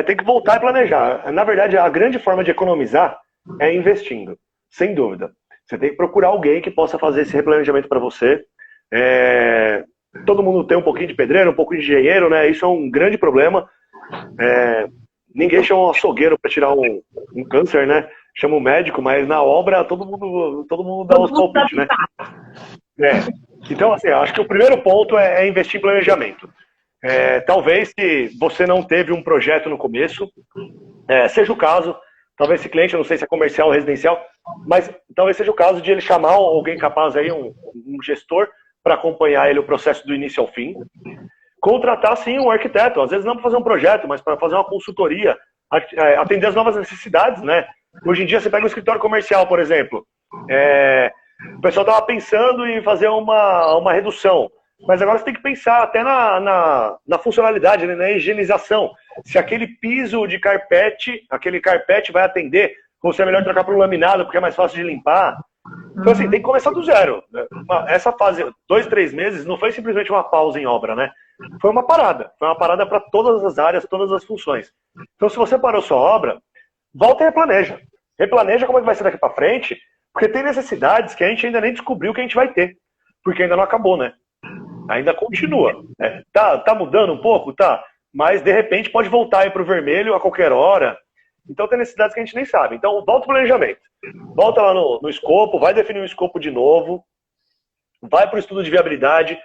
Tem que voltar e planejar. Na verdade, a grande forma de economizar é investindo, sem dúvida. Você tem que procurar alguém que possa fazer esse replanejamento para você. Todo mundo tem um pouquinho de pedreiro, um pouco de engenheiro, né? Isso é um grande problema. Ninguém chama um açougueiro para tirar um câncer, né? Chama um médico, mas na obra todo mundo dá os palpites, né? Então, assim, acho que o primeiro ponto é investir em planejamento. Talvez se você não teve um projeto no começo, seja o caso, talvez esse cliente, eu não sei se é comercial ou residencial, mas talvez seja o caso de ele chamar alguém capaz aí, um gestor, para acompanhar ele o processo do início ao fim. Contratar, sim, um arquiteto, às vezes não para fazer um projeto, mas para fazer uma consultoria, atender as novas necessidades, né? Hoje em dia, você pega um escritório comercial, por exemplo, o pessoal estava pensando em fazer uma redução, mas agora você tem que pensar até na funcionalidade, né, na higienização. Se aquele piso de aquele carpete vai atender, ou se é melhor trocar por um laminado, porque é mais fácil de limpar. Então, assim, tem que começar do zero. Essa fase, 2, 3 meses, não foi simplesmente uma pausa em obra, né? Foi uma parada para todas as áreas, todas as funções. Então, se você parou sua obra, volta e replaneja. Replaneja como é que vai ser daqui para frente, porque tem necessidades que a gente ainda nem descobriu que a gente vai ter, porque ainda não acabou, né? Ainda continua. Tá mudando um pouco? Tá. Mas, de repente, pode voltar aí para o vermelho a qualquer hora. Então, tem necessidades que a gente nem sabe. Então, volta o planejamento. Volta lá no escopo, vai definir um escopo de novo, vai para o estudo de viabilidade.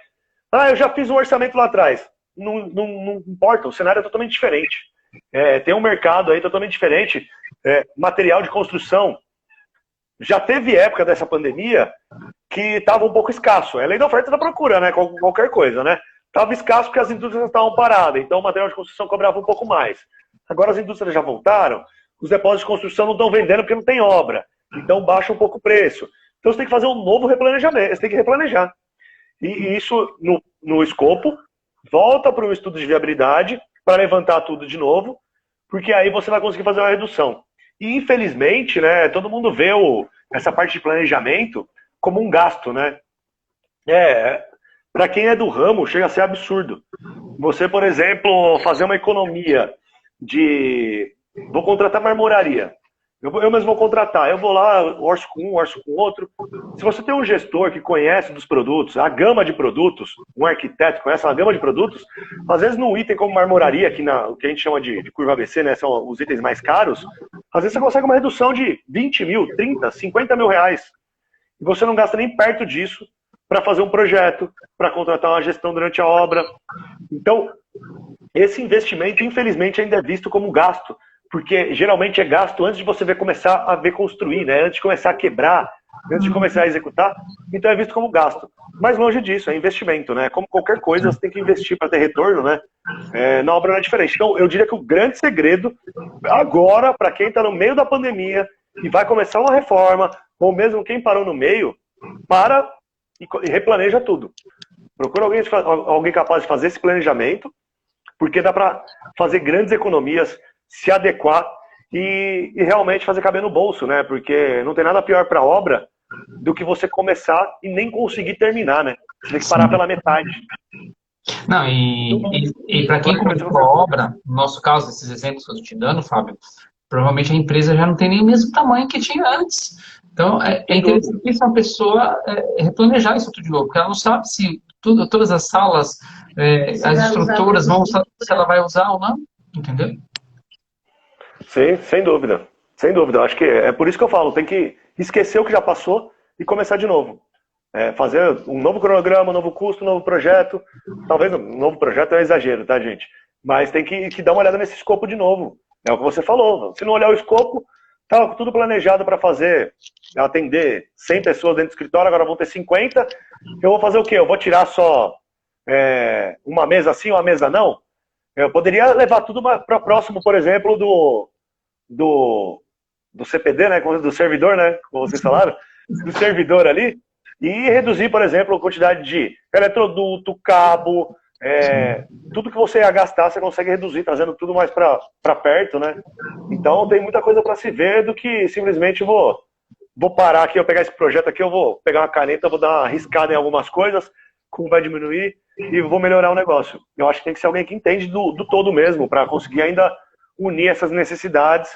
Eu já fiz um orçamento lá atrás. Não importa, o cenário é totalmente diferente. Tem um mercado aí totalmente diferente. Material de construção. Já teve época dessa pandemia que estava um pouco escasso. É lei da oferta e da procura, né? Qualquer coisa, né? Estava escasso porque as indústrias estavam paradas, então o material de construção cobrava um pouco mais. Agora as indústrias já voltaram, os depósitos de construção não estão vendendo porque não tem obra. Então baixa um pouco o preço. Então você tem que fazer um novo replanejamento, você tem que replanejar. E isso no escopo, volta para o estudo de viabilidade para levantar tudo de novo, porque aí você vai conseguir fazer uma redução. E infelizmente, né, todo mundo vê essa parte de planejamento como um gasto, né? Para quem é do ramo, chega a ser absurdo. Você, por exemplo, fazer uma economia vou contratar marmoraria. Eu mesmo vou contratar. Eu vou lá, orço com um, orço com outro. Se você tem um gestor que conhece dos produtos, a gama de produtos, um arquiteto que conhece a gama de produtos, às vezes num item como marmoraria, o que a gente chama de curva ABC, né, são os itens mais caros, às vezes você consegue uma redução de 20 mil, 30, 50 mil reais. E você não gasta nem perto disso para fazer um projeto, para contratar uma gestão durante a obra. Então, esse investimento, infelizmente, ainda é visto como gasto, porque geralmente é gasto antes de você começar a ver construir, né? Antes de começar a quebrar, antes de começar a executar, então é visto como gasto. Mas longe disso, é investimento, né? Como qualquer coisa, você tem que investir para ter retorno, né? Na obra não é diferente. Então, eu diria que o grande segredo, agora, para quem está no meio da pandemia e vai começar uma reforma, ou mesmo quem parou no meio, para e replaneja tudo. Procura alguém capaz de fazer esse planejamento, porque dá para fazer grandes economias, se adequar e realmente fazer caber no bolso, né? Porque não tem nada pior para a obra do que você começar e nem conseguir terminar, né? Você tem que parar pela metade. Não, e para quem começou a obra, no nosso caso, esses exemplos que eu estou te dando, Fábio, provavelmente a empresa já não tem nem o mesmo tamanho que tinha antes. Então, é interessante uma pessoa replanejar isso tudo de novo, porque ela não sabe se todas as salas, as estruturas, se ela vai usar ou não, entendeu? Sim, sem dúvida. Sem dúvida. Acho que é por isso que eu falo, tem que esquecer o que já passou e começar de novo. Fazer um novo cronograma, um novo custo, um novo projeto. Talvez um novo projeto é um exagero, tá, gente? Mas tem que dar uma olhada nesse escopo de novo. É o que você falou. Se não olhar o escopo, tá tudo planejado para atender 100 pessoas dentro do escritório, agora vão ter 50. Eu vou fazer o quê? Eu vou tirar só uma mesa sim, uma mesa não? Eu poderia levar tudo para próximo, por exemplo, do CPD, né? Do servidor, né? Como vocês falaram, do servidor ali, e reduzir, por exemplo, a quantidade de eletroduto, cabo, tudo que você ia gastar, você consegue reduzir, trazendo tudo mais para perto, né? Então tem muita coisa para se ver do que simplesmente vou parar aqui, eu pegar esse projeto aqui, eu vou pegar uma caneta, vou dar uma riscada em algumas coisas, como vai diminuir, e vou melhorar o negócio. Eu acho que tem que ser alguém que entende do todo mesmo, para conseguir ainda unir essas necessidades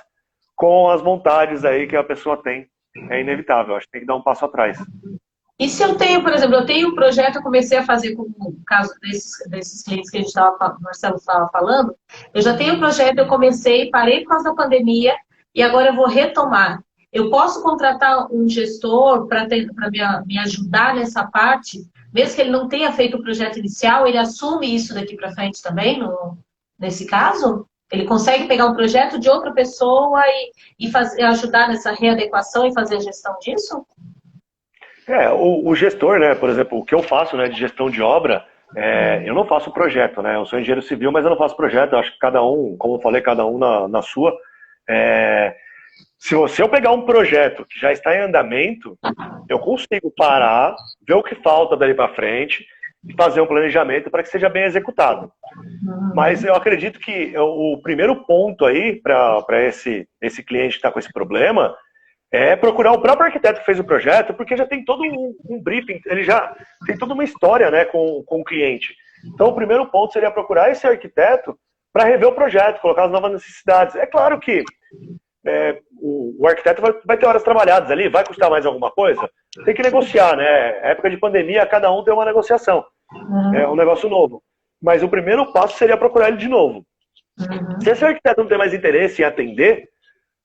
com as vontades aí que a pessoa tem. É inevitável, acho que tem que dar um passo atrás. E se eu tenho, por exemplo, eu tenho um projeto, eu comecei a fazer, como o caso desses clientes que o Marcelo estava falando, eu já tenho um projeto, eu comecei, parei por causa da pandemia, e agora eu vou retomar. Eu posso contratar um gestor para me ajudar nessa parte, mesmo que ele não tenha feito o projeto inicial, ele assume isso daqui para frente também, nesse caso? Ele consegue pegar um projeto de outra pessoa e ajudar nessa readequação e fazer a gestão disso? O gestor, né, por exemplo, o que eu faço, né, de gestão de obra, eu não faço projeto, né, eu sou engenheiro civil, mas eu não faço projeto, eu acho que cada um, como eu falei, cada um na sua. Se eu pegar um projeto que já está em andamento, eu consigo parar, ver o que falta dali para frente e fazer um planejamento para que seja bem executado. Mas eu acredito que o primeiro ponto aí para esse cliente que está com esse problema é procurar o próprio arquiteto que fez o projeto, porque já tem todo um briefing, ele já tem toda uma história, né, com o cliente. Então o primeiro ponto seria procurar esse arquiteto para rever o projeto, colocar as novas necessidades. É claro que o arquiteto vai ter horas trabalhadas ali, vai custar mais alguma coisa? Tem que negociar, né? Época de pandemia, cada um tem uma negociação. É um negócio novo. Mas o primeiro passo seria procurar ele de novo. Se esse arquiteto não tem mais interesse em atender,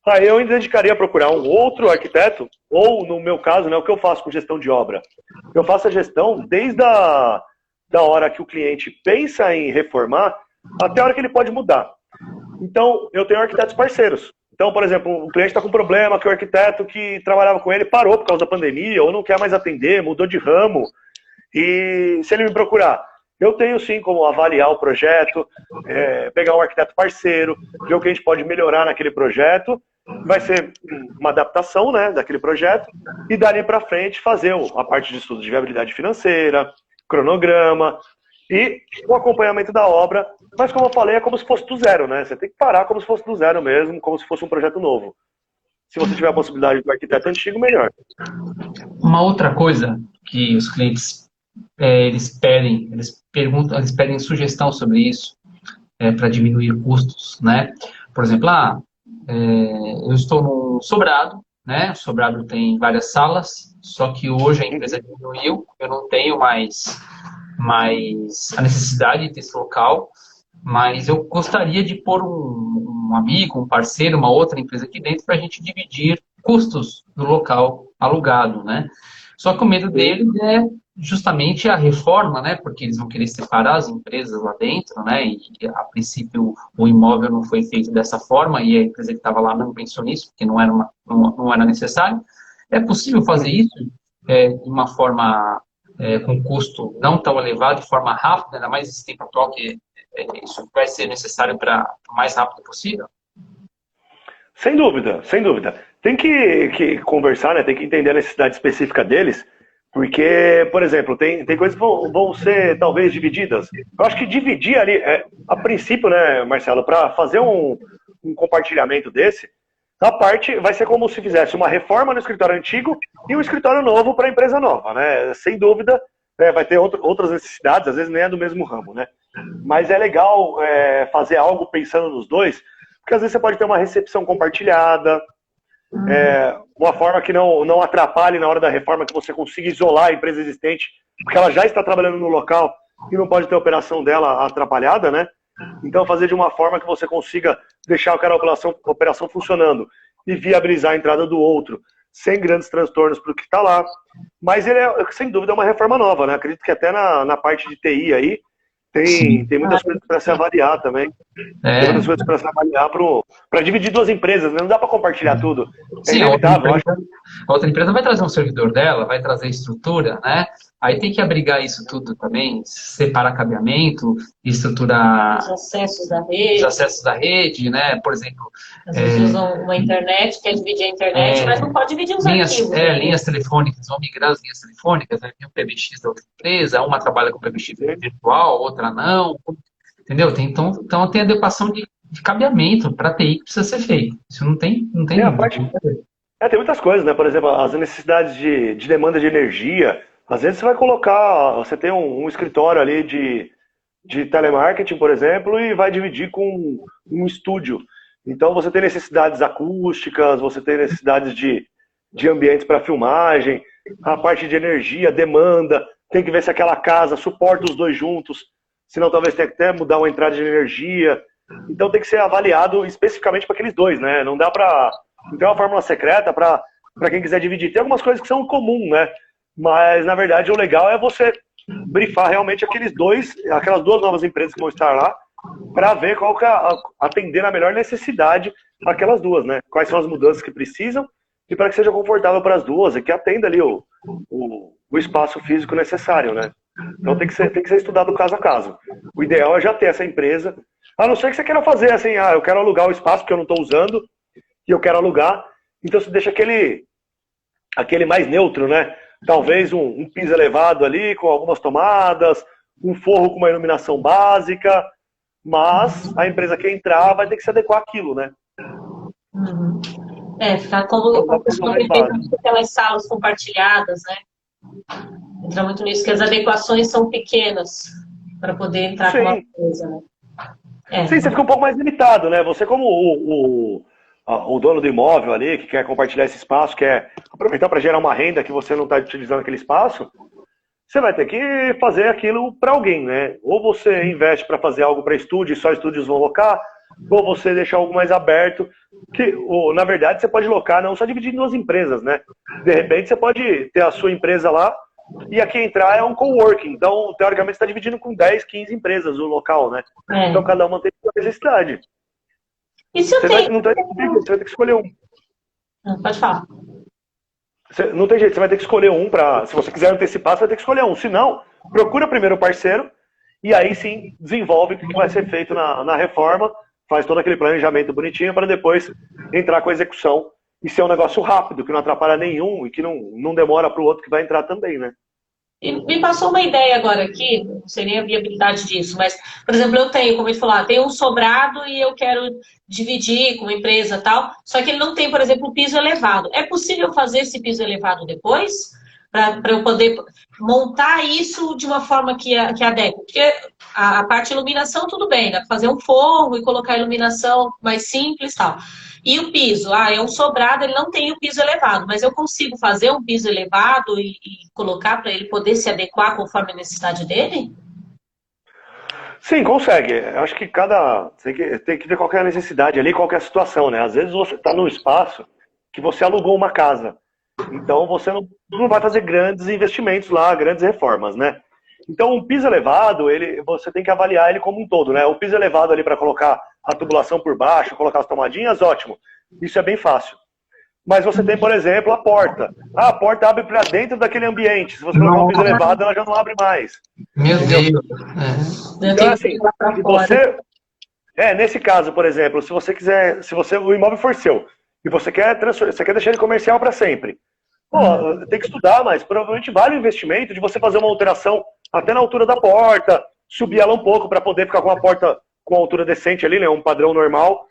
aí eu ainda dedicaria a procurar um outro arquiteto, ou no meu caso, né, o que eu faço com gestão de obra? Eu faço a gestão desde da hora que o cliente pensa em reformar até a hora que ele pode mudar. Então, eu tenho arquitetos parceiros. Então, por exemplo, o cliente está com problema que o arquiteto que trabalhava com ele parou por causa da pandemia, ou não quer mais atender, mudou de ramo. E se ele me procurar, eu tenho sim como avaliar o projeto, pegar um arquiteto parceiro, ver o que a gente pode melhorar naquele projeto. Vai ser uma adaptação, né, daquele projeto, e dali para frente fazer a parte de estudo de viabilidade financeira, cronograma e o acompanhamento da obra. Mas como eu falei, é como se fosse do zero, né? Você tem que parar como se fosse do zero mesmo, como se fosse um projeto novo. Se você tiver a possibilidade do arquiteto antigo, melhor. Uma outra coisa que os clientes eles pedem sugestão sobre isso para diminuir custos, né? Por exemplo, eu estou no sobrado, né? O sobrado tem várias salas, só que hoje a empresa diminuiu, eu não tenho mais a necessidade de ter esse local, mas eu gostaria de pôr um amigo, um parceiro, uma outra empresa aqui dentro para a gente dividir custos do local alugado, né? Só que o medo dele é justamente a reforma, né? Porque eles vão querer separar as empresas lá dentro, né? E a princípio o imóvel não foi feito dessa forma e a empresa que estava lá não pensou nisso, porque não era necessário. É possível fazer isso de uma forma com custo não tão elevado, de forma rápida, ainda mais nesse tempo atual que isso vai ser necessário para o mais rápido possível? Sem dúvida, sem dúvida. Tem que conversar, né? Tem que entender a necessidade específica deles, porque, por exemplo, tem coisas que vão ser talvez divididas. Eu acho que dividir ali, a princípio, né, Marcelo, para fazer um compartilhamento desse, a parte vai ser como se fizesse uma reforma no escritório antigo e um escritório novo para a empresa nova, né? Sem dúvida, vai ter outras necessidades, às vezes nem é do mesmo ramo, né? Mas é legal fazer algo pensando nos dois, porque às vezes você pode ter uma recepção compartilhada, uma forma que não atrapalhe na hora da reforma, que você consiga isolar a empresa existente, porque ela já está trabalhando no local e não pode ter a operação dela atrapalhada, né? Então fazer de uma forma que você consiga deixar aquela operação funcionando e viabilizar a entrada do outro, sem grandes transtornos para o que está lá. Mas ele sem dúvida, uma reforma nova, né? Acredito que até na parte de TI aí, tem muitas coisas para se avaliar também. Tem muitas coisas para se avaliar para dividir duas empresas, né? Não dá para compartilhar tudo. É inevitável. A outra empresa vai trazer um servidor dela, vai trazer estrutura, né? Aí tem que abrigar isso tudo também, separar cabeamento, estruturar os acessos da rede, né? Por exemplo, às vezes usam uma internet, quer dividir a internet, mas não pode dividir os arquivos. Linhas telefônicas, vão migrar as linhas telefônicas, vai vir o PBX da outra empresa, uma trabalha com PBX virtual, outra não, entendeu? Então tem adequação de cabeamento para TI que precisa ser feito. Isso não tem tem muitas coisas, né? Por exemplo, as necessidades de demanda de energia. Às vezes você tem um escritório ali de telemarketing, por exemplo, e vai dividir com um estúdio. Então você tem necessidades acústicas, você tem necessidades de ambientes para filmagem, a parte de energia, demanda, tem que ver se aquela casa suporta os dois juntos, senão talvez tenha que até mudar uma entrada de energia. Então tem que ser avaliado especificamente para aqueles dois, né? Não dá para... Não tem uma fórmula secreta para quem quiser dividir. Tem algumas coisas que são comuns, né? Mas, na verdade, o legal é você brifar realmente aquelas duas novas empresas que vão estar lá, para ver qual que atender a melhor necessidade aquelas duas, né? Quais são as mudanças que precisam e para que seja confortável para as duas e que atenda ali o espaço físico necessário, né? Então tem que ser estudado caso a caso. O ideal é já ter essa empresa, a não ser que você queira fazer assim, eu quero alugar o espaço que eu não estou usando e eu quero alugar, então você deixa aquele mais neutro, né? Talvez um piso elevado ali, com algumas tomadas, um forro com uma iluminação básica, mas a empresa que entrar vai ter que se adequar àquilo, né? Uhum. Ficar como aquelas salas compartilhadas, né? Entra muito nisso, que as adequações são pequenas para poder entrar com uma coisa, né? Sim, você fica um pouco mais limitado, né? Você como o dono do imóvel ali, que quer compartilhar esse espaço, quer aproveitar para gerar uma renda que você não está utilizando aquele espaço, você vai ter que fazer aquilo para alguém, né? Ou você investe para fazer algo para estúdio e só estúdios vão locar, ou você deixa algo mais aberto, ou, na verdade, você pode locar, não só dividir em duas empresas, né? De repente, você pode ter a sua empresa lá e aqui entrar é um coworking. Então, teoricamente, você está dividindo com 10, 15 empresas o local, né? Então, cada uma tem sua necessidade. E se eu tenho... Você vai ter que escolher um. Pode falar. Não tem jeito, você vai ter que escolher um para... Se você quiser antecipar, você vai ter que escolher um. Se não, procura primeiro o parceiro e aí sim desenvolve o que vai ser feito na reforma, faz todo aquele planejamento bonitinho para depois entrar com a execução e ser um negócio rápido, que não atrapalha nenhum e que não demora para o outro que vai entrar também, né? E me passou uma ideia agora aqui, não sei nem a viabilidade disso, mas, por exemplo, eu tenho, como a gente falou, tenho um sobrado e eu quero dividir com uma empresa e tal, só que ele não tem, por exemplo, um piso elevado. É possível fazer esse piso elevado depois? Para eu poder montar isso de uma forma que adeque? Porque a parte de iluminação, tudo bem, dá para fazer um forro e colocar a iluminação mais simples e tal. E o piso? É um sobrado, ele não tem o piso elevado, mas eu consigo fazer um piso elevado e colocar para ele poder se adequar conforme a necessidade dele? Sim, consegue. Eu acho que tem que ver qual que é a necessidade ali, qual que é a situação, né? Às vezes você está num espaço que você alugou uma casa. Então você não vai fazer grandes investimentos lá, grandes reformas, né? Então um piso elevado, você tem que avaliar ele como um todo, né? O piso elevado ali para colocar a tubulação por baixo, colocar as tomadinhas, ótimo. Isso é bem fácil. Mas você tem, por exemplo, a porta. A porta abre para dentro daquele ambiente. Se você colocar um piso elevado, ela já não abre mais. Meu Deus. Então, assim, se você... nesse caso, por exemplo, se o imóvel for seu e você quer deixar ele comercial para sempre, tem que estudar, mas provavelmente vale o investimento de você fazer uma alteração até na altura da porta, subir ela um pouco para poder ficar com a porta com uma altura decente ali, né, um padrão normal,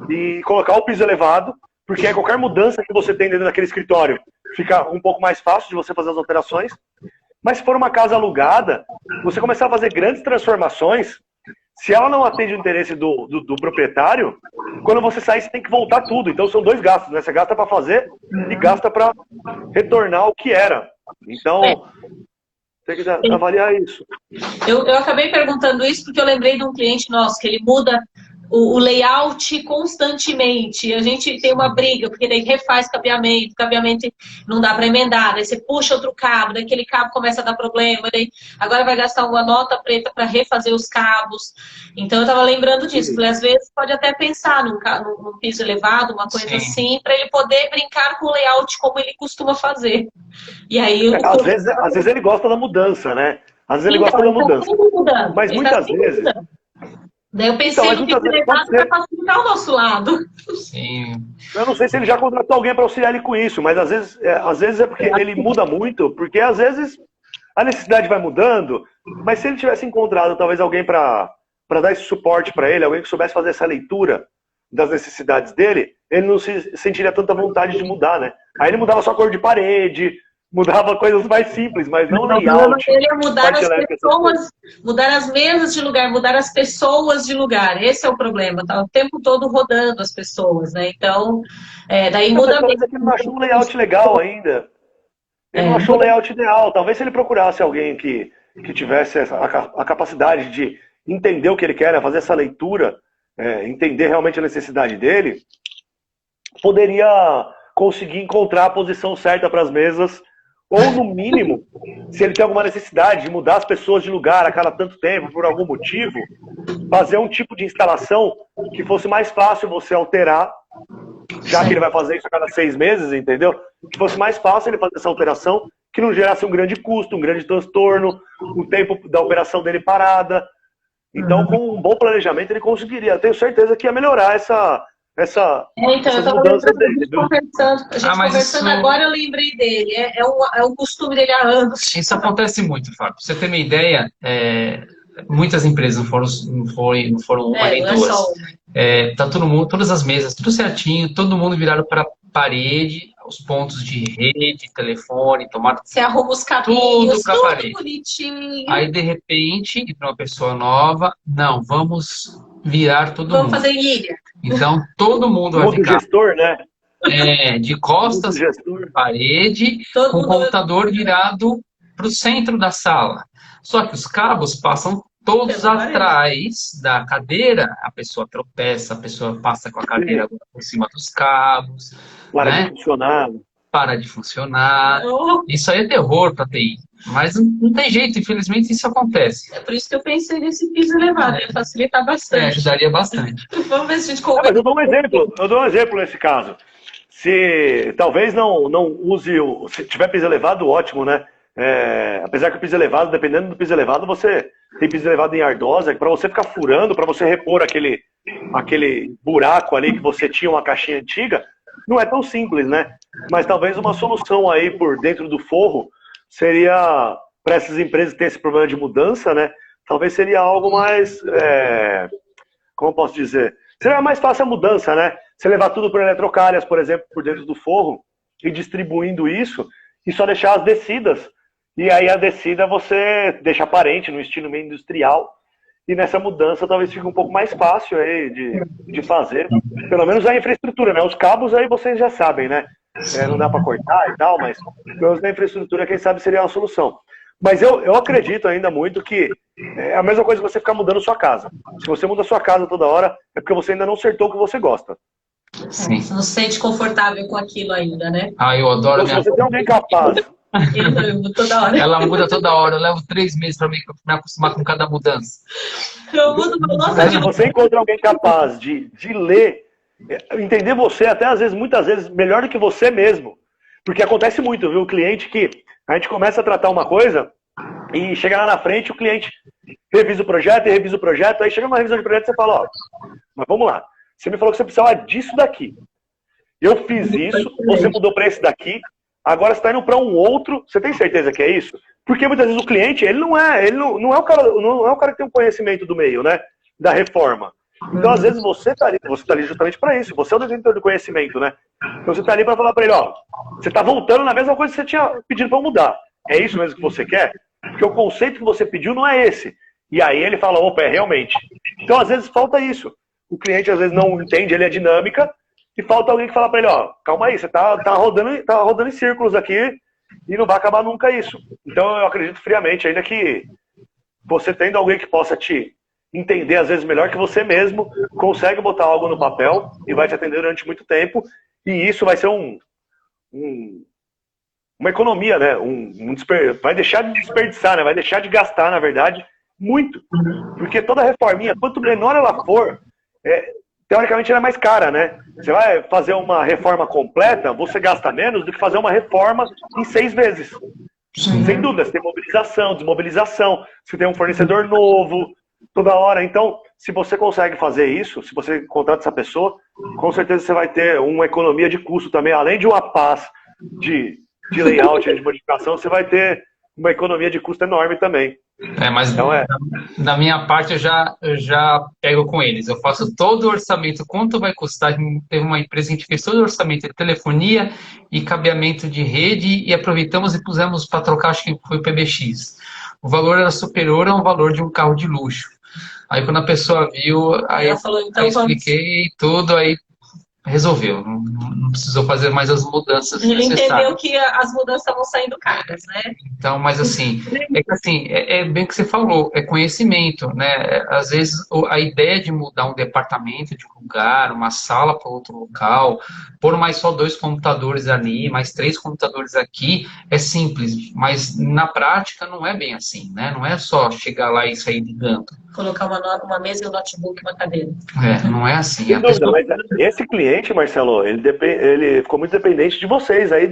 e colocar o piso elevado, porque qualquer mudança que você tem dentro daquele escritório fica um pouco mais fácil de você fazer as alterações. Mas se for uma casa alugada, você começar a fazer grandes transformações, se ela não atende o interesse do proprietário, quando você sair, você tem que voltar tudo. Então são dois gastos, né? Você gasta para fazer e gasta para retornar o que era. Então, tem que avaliar isso. Eu acabei perguntando isso porque eu lembrei de um cliente nosso, que ele muda o layout constantemente. A gente tem uma briga, porque daí refaz cabeamento, cabeamento não dá para emendar, daí você puxa outro cabo, daí aquele cabo começa a dar problema, daí agora vai gastar uma nota preta para refazer os cabos. Então eu estava lembrando disso. Falei, às vezes pode até pensar num piso elevado, uma coisa assim, para ele poder brincar com o layout como ele costuma fazer. E aí às vezes ele gosta da mudança, né? Às vezes ele gosta da mudança. Mas muitas vezes... Daí eu pensei no piso elevado para facilitar o nosso lado. Sim. Eu não sei se ele já contratou alguém para auxiliar ele com isso, mas às vezes é porque ele muda muito, porque às vezes a necessidade vai mudando, mas se ele tivesse encontrado talvez alguém para dar esse suporte para ele, alguém que soubesse fazer essa leitura das necessidades dele, ele não se sentiria tanta vontade de mudar, né? Aí ele mudava só a cor de parede, mudava coisas mais simples, mas não layout. Ele ia mudar as pessoas, mudar as mesas de lugar, mudar as pessoas de lugar. Esse é o problema, tá o tempo todo rodando as pessoas, né? Então, daí muda mesmo. Mas ele não achou um layout legal ainda. Ele não achou o layout ideal. Talvez se ele procurasse alguém que tivesse a capacidade de entender o que ele quer, fazer essa leitura, entender realmente a necessidade dele, poderia conseguir encontrar a posição certa para as mesas. Ou, no mínimo, se ele tem alguma necessidade de mudar as pessoas de lugar a cada tanto tempo, por algum motivo, fazer um tipo de instalação que fosse mais fácil você alterar, já que ele vai fazer isso a cada 6 meses, entendeu? Que fosse mais fácil ele fazer essa alteração, que não gerasse um grande custo, um grande transtorno, o tempo da operação dele parada. Então, com um bom planejamento, ele conseguiria. Eu tenho certeza que ia melhorar essas mudanças dele. Conversando agora, eu lembrei dele. É um costume dele há anos. Isso acontece muito, Fábio. Pra você ter uma ideia, muitas empresas não foram uma nem duas. Tá todo mundo, todas as mesas, tudo certinho, todo mundo virado para parede, os pontos de rede, telefone, tomada. Você arruma os cabinhos, tudo parede. Bonitinho. Aí, de repente, para uma pessoa nova, não, vamos virar todo mundo. Vamos fazer ilha. Então, todo mundo vai ficar... gestor, né? De costas para parede, com o computador virado para o centro da sala. Só que os cabos passam todos atrás da cadeira, a pessoa tropeça, a pessoa passa com a cadeira por cima dos cabos. Para de funcionar. Isso aí é terror para TI. Mas não tem jeito, infelizmente isso acontece. É por isso que eu pensei nesse piso elevado, ia facilitar bastante. Ajudaria bastante. Vamos ver se a gente conversa. Mas eu dou um exemplo nesse caso. Se talvez não use se tiver piso elevado, ótimo, né? Apesar que o piso elevado, dependendo do piso elevado, você tem piso elevado em ardosa, para você ficar furando, para você repor aquele buraco ali que você tinha uma caixinha antiga, não é tão simples, né? Mas talvez uma solução aí por dentro do forro seria, para essas empresas que têm esse problema de mudança, né? Talvez seria algo mais, como eu posso dizer? Seria mais fácil a mudança, né? Você levar tudo para eletrocalhas, por exemplo, por dentro do forro e distribuindo isso e só deixar as descidas. E aí a descida você deixa aparente no estilo meio industrial. E nessa mudança talvez fique um pouco mais fácil aí de fazer. Pelo menos a infraestrutura, né? Os cabos aí vocês já sabem, né? Não dá para cortar e tal, mas pelo menos na infraestrutura, quem sabe seria uma solução. Mas eu acredito ainda muito que é a mesma coisa que você ficar mudando sua casa. Se você muda sua casa toda hora, é porque você ainda não acertou o que você gosta. Sim. Você não se sente confortável com aquilo ainda, né? Ah, eu adoro a Se minha. você tem alguém capaz, Eu toda hora. Ela muda toda hora. Eu levo 3 meses para me acostumar com cada mudança. Eu mudo meu aí se nosso você encontra alguém capaz de ler, entender você, até às vezes, muitas vezes, melhor do que você mesmo. Porque acontece muito, viu? O cliente que a gente começa a tratar uma coisa e chega lá na frente, o cliente revisa o projeto e revisa o projeto, aí chega uma revisão de projeto e você fala, ó, mas vamos lá, você me falou que você precisava disso daqui. Eu fiz isso, você mudou para esse daqui, agora você está indo para um outro, você tem certeza que é isso? Porque muitas vezes o cliente, ele não é o cara que tem um conhecimento do meio, né? Da reforma. Então, às vezes, você tá ali justamente para isso. Você é o detentor do conhecimento, né? Então, você tá ali para falar para ele, ó, você tá voltando na mesma coisa que você tinha pedido para mudar. É isso mesmo que você quer? Porque o conceito que você pediu não é esse. E aí ele fala, opa, é realmente. Então, às vezes, falta isso. O cliente, às vezes, não entende, ele é dinâmica, e falta alguém que fala para ele, ó, calma aí, você tá rodando em círculos aqui e não vai acabar nunca isso. Então, eu acredito friamente ainda que você tendo alguém que possa te entender, às vezes, melhor que você mesmo, consegue botar algo no papel e vai te atender durante muito tempo, e isso vai ser uma economia, né? Vai deixar de desperdiçar, né? Vai deixar de gastar, na verdade, muito. Porque toda reforminha, quanto menor ela for, teoricamente ela é mais cara, né? Você vai fazer uma reforma completa, você gasta menos do que fazer uma reforma em 6 vezes. Sem dúvida, você tem mobilização, desmobilização, você tem um fornecedor novo, toda hora. Então, se você consegue fazer isso, se você contrata essa pessoa, com certeza você vai ter uma economia de custo também, além de uma paz de layout, de modificação, você vai ter uma economia de custo enorme também. Mas então, da minha parte eu já pego com eles. Eu faço todo o orçamento, quanto vai custar. Teve uma empresa que a gente fez todo o orçamento de telefonia e cabeamento de rede e aproveitamos e pusemos para trocar, acho que foi o PBX. O valor era superior ao valor de um carro de luxo. Aí quando a pessoa viu, aí eu falou, então, expliquei tudo, aí resolveu. Não precisou fazer mais as mudanças ele necessárias. entendeu que as mudanças estavam saindo caras, né? Então, mas assim, é bem o que você falou, é conhecimento, né? Às vezes a ideia de mudar um departamento de lugar, uma sala para outro local, pôr mais só 2 computadores ali, mais 3 computadores aqui, é simples, mas na prática não é bem assim, né? Não é só chegar lá e sair ligando. Colocar uma mesa e um notebook, uma cadeira. Não é assim. Sem dúvida, mas esse cliente, Marcelo, ele ficou muito dependente de vocês aí,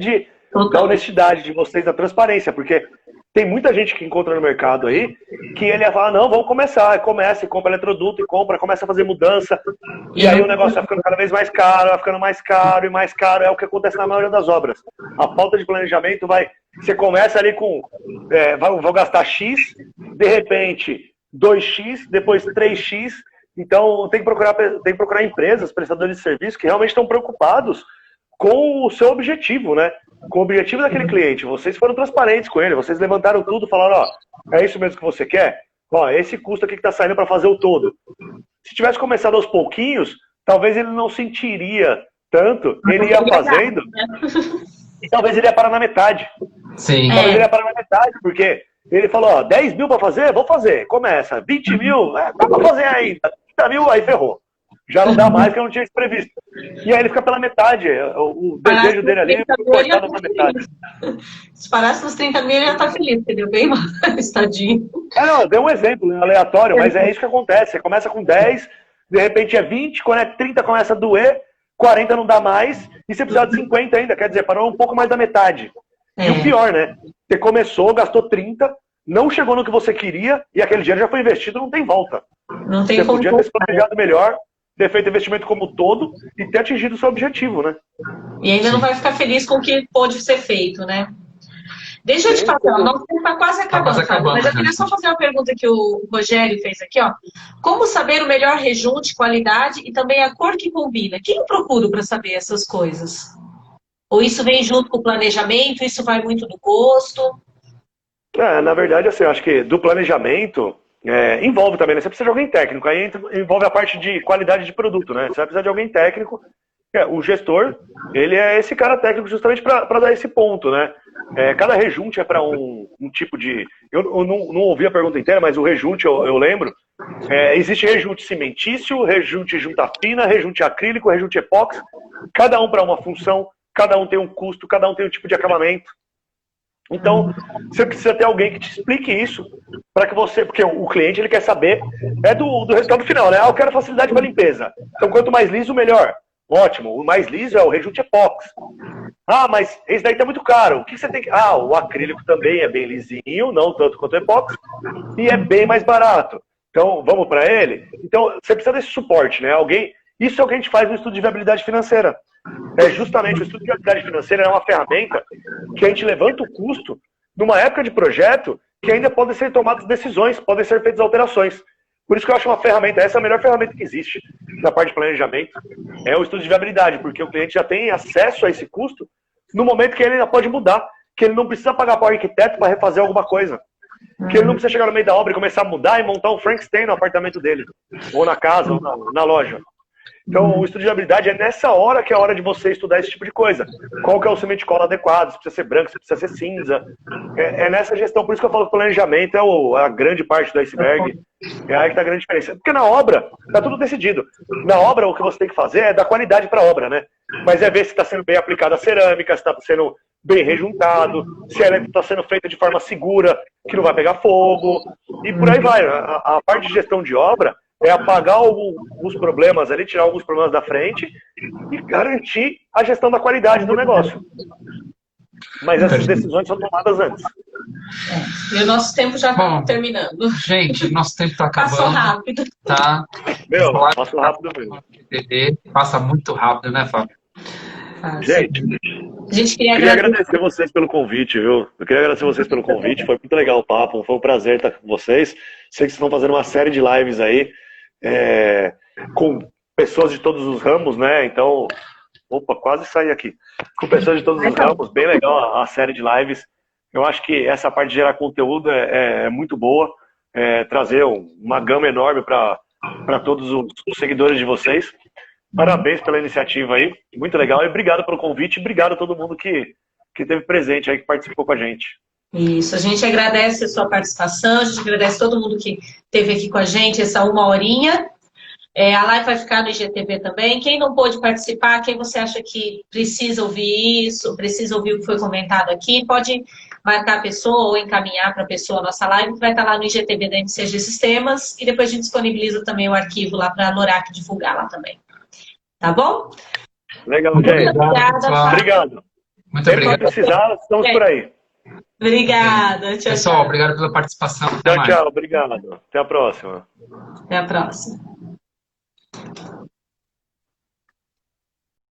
da honestidade de vocês, da transparência, porque tem muita gente que encontra no mercado aí que ele ia falar, não, vamos começar, começa e compra eletroduto e começa a fazer mudança, e aí o negócio vai ficando cada vez mais caro, vai ficando mais caro e mais caro, é o que acontece na maioria das obras. A falta de planejamento você começa ali com, vou gastar X, de repente 2X, depois 3X, então tem que procurar empresas, prestadores de serviço que realmente estão preocupados com o seu objetivo, né? Com o objetivo daquele cliente. Vocês foram transparentes com ele, vocês levantaram tudo, falaram, ó, é isso mesmo que você quer? Ó, esse custo aqui que tá saindo para fazer o todo. Se tivesse começado aos pouquinhos, talvez ele não sentiria tanto, ele ia fazendo, e talvez ele ia parar na metade. Sim. Talvez ele ia parar na metade, porque ele falou, ó, 10 mil para fazer? Vou fazer, começa. 20 mil? Dá para fazer ainda. 30 mil, aí ferrou. Já não dá mais, porque eu não tinha isso previsto. E aí ele fica pela metade. O desejo dele ali foi cortado pela metade. Se parasse nos 30 mil, ele já tá feliz, entendeu? Bem mais, tadinho. Não, deu um exemplo aleatório, mas é isso que acontece. Você começa com 10, de repente é 20, quando é 30 começa a doer, 40 não dá mais, e você precisa de 50 ainda, quer dizer, parou um pouco mais da metade. E o pior, né? Você começou, gastou 30, não chegou no que você queria, e aquele dinheiro já foi investido, não tem volta. Não tem você como podia ter se planejado melhor, ter feito investimento como um todo e ter atingido o seu objetivo, né? E ainda não vai ficar feliz com o que pôde ser feito, né? Deixa eu te fazer, o nosso tempo está quase acabando, mas eu queria só fazer uma pergunta que o Rogério fez aqui, ó. Como saber o melhor rejunte, qualidade e também a cor que combina? Quem eu procuro para saber essas coisas? Ou isso vem junto com o planejamento, isso vai muito do gosto? Na verdade, assim, eu acho que do planejamento envolve também, né? Você precisa de alguém técnico, aí envolve a parte de qualidade de produto, né? Você vai precisar de alguém técnico. O gestor, ele é esse cara técnico justamente para dar esse ponto, né? Cada rejunte é para um tipo de... Eu não ouvi a pergunta inteira, mas o rejunte, eu lembro, Existe rejunte cimentício, rejunte junta fina, rejunte acrílico, rejunte epóxi, cada um para uma função, cada um tem um custo, cada um tem um tipo de acabamento. Então, você precisa ter alguém que te explique isso, para que você, porque o cliente ele quer saber do resultado final, né? Eu quero facilidade para limpeza. Então, quanto mais liso, melhor. Ótimo, o mais liso é o rejunte epóxi. Mas esse daí tá muito caro. O que você tem que... o acrílico também é bem lisinho, não tanto quanto o epóxi, e é bem mais barato. Então, vamos para ele? Então, você precisa desse suporte, né? Isso é o que a gente faz no estudo de viabilidade financeira. Justamente o estudo de viabilidade financeira é uma ferramenta que a gente levanta o custo numa época de projeto que ainda podem ser tomadas decisões, podem ser feitas alterações. Por isso que eu acho uma ferramenta, essa é a melhor ferramenta que existe na parte de planejamento, é o estudo de viabilidade, porque o cliente já tem acesso a esse custo no momento que ele ainda pode mudar, que ele não precisa pagar para o arquiteto para refazer alguma coisa, que ele não precisa chegar no meio da obra e começar a mudar e montar um Frankenstein no apartamento dele, ou na casa, ou na loja. Então, o estudo de viabilidade é nessa hora que é a hora de você estudar esse tipo de coisa. Qual que é o cimento de cola adequado, se precisa ser branco, se precisa ser cinza. É nessa gestão, por isso que eu falo que o planejamento é a grande parte do iceberg, é aí que está a grande diferença. Porque na obra, está tudo decidido. Na obra, o que você tem que fazer é dar qualidade para a obra, né? Mas é ver se está sendo bem aplicada a cerâmica, se está sendo bem rejuntado, se ela está sendo feita de forma segura, que não vai pegar fogo, e por aí vai. A parte de gestão de obra é apagar alguns problemas ali, tirar alguns problemas da frente e garantir a gestão da qualidade do negócio. Mas essas decisões são tomadas antes. E o nosso tempo já está terminando. Gente, nosso tempo está acabando. Passou rápido. Tá? Passou rápido mesmo. Passa muito rápido, né, Fábio? Gente, a gente queria agradecer vocês pelo convite, viu? Eu queria agradecer vocês pelo convite, foi muito legal o papo, foi um prazer estar com vocês. Sei que vocês estão fazendo uma série de lives aí, com pessoas de todos os ramos, né? Então, quase saí aqui. Com pessoas de todos os ramos, bem legal a série de lives. Eu acho que essa parte de gerar conteúdo é muito boa, trazer uma gama enorme para todos os seguidores de vocês. Parabéns pela iniciativa aí, muito legal. E obrigado pelo convite, obrigado a todo mundo que esteve presente aí, que participou com a gente. Isso, a gente agradece a sua participação, a gente agradece todo mundo que esteve aqui com a gente essa 1 horinha. A live vai ficar no IGTV também. Quem não pôde participar, quem você acha que precisa ouvir isso, precisa ouvir o que foi comentado aqui, pode marcar a pessoa ou encaminhar para a pessoa a nossa live, que vai estar lá no IGTV da MCG Sistemas, e depois a gente disponibiliza também o arquivo lá para a Norak divulgar lá também. Tá bom? Legal, gente. Obrigado. Muito obrigado. Se precisar, estamos por aí. Obrigada. Tchau, pessoal, obrigado pela participação. Tchau, obrigado. Até a próxima. Até a próxima.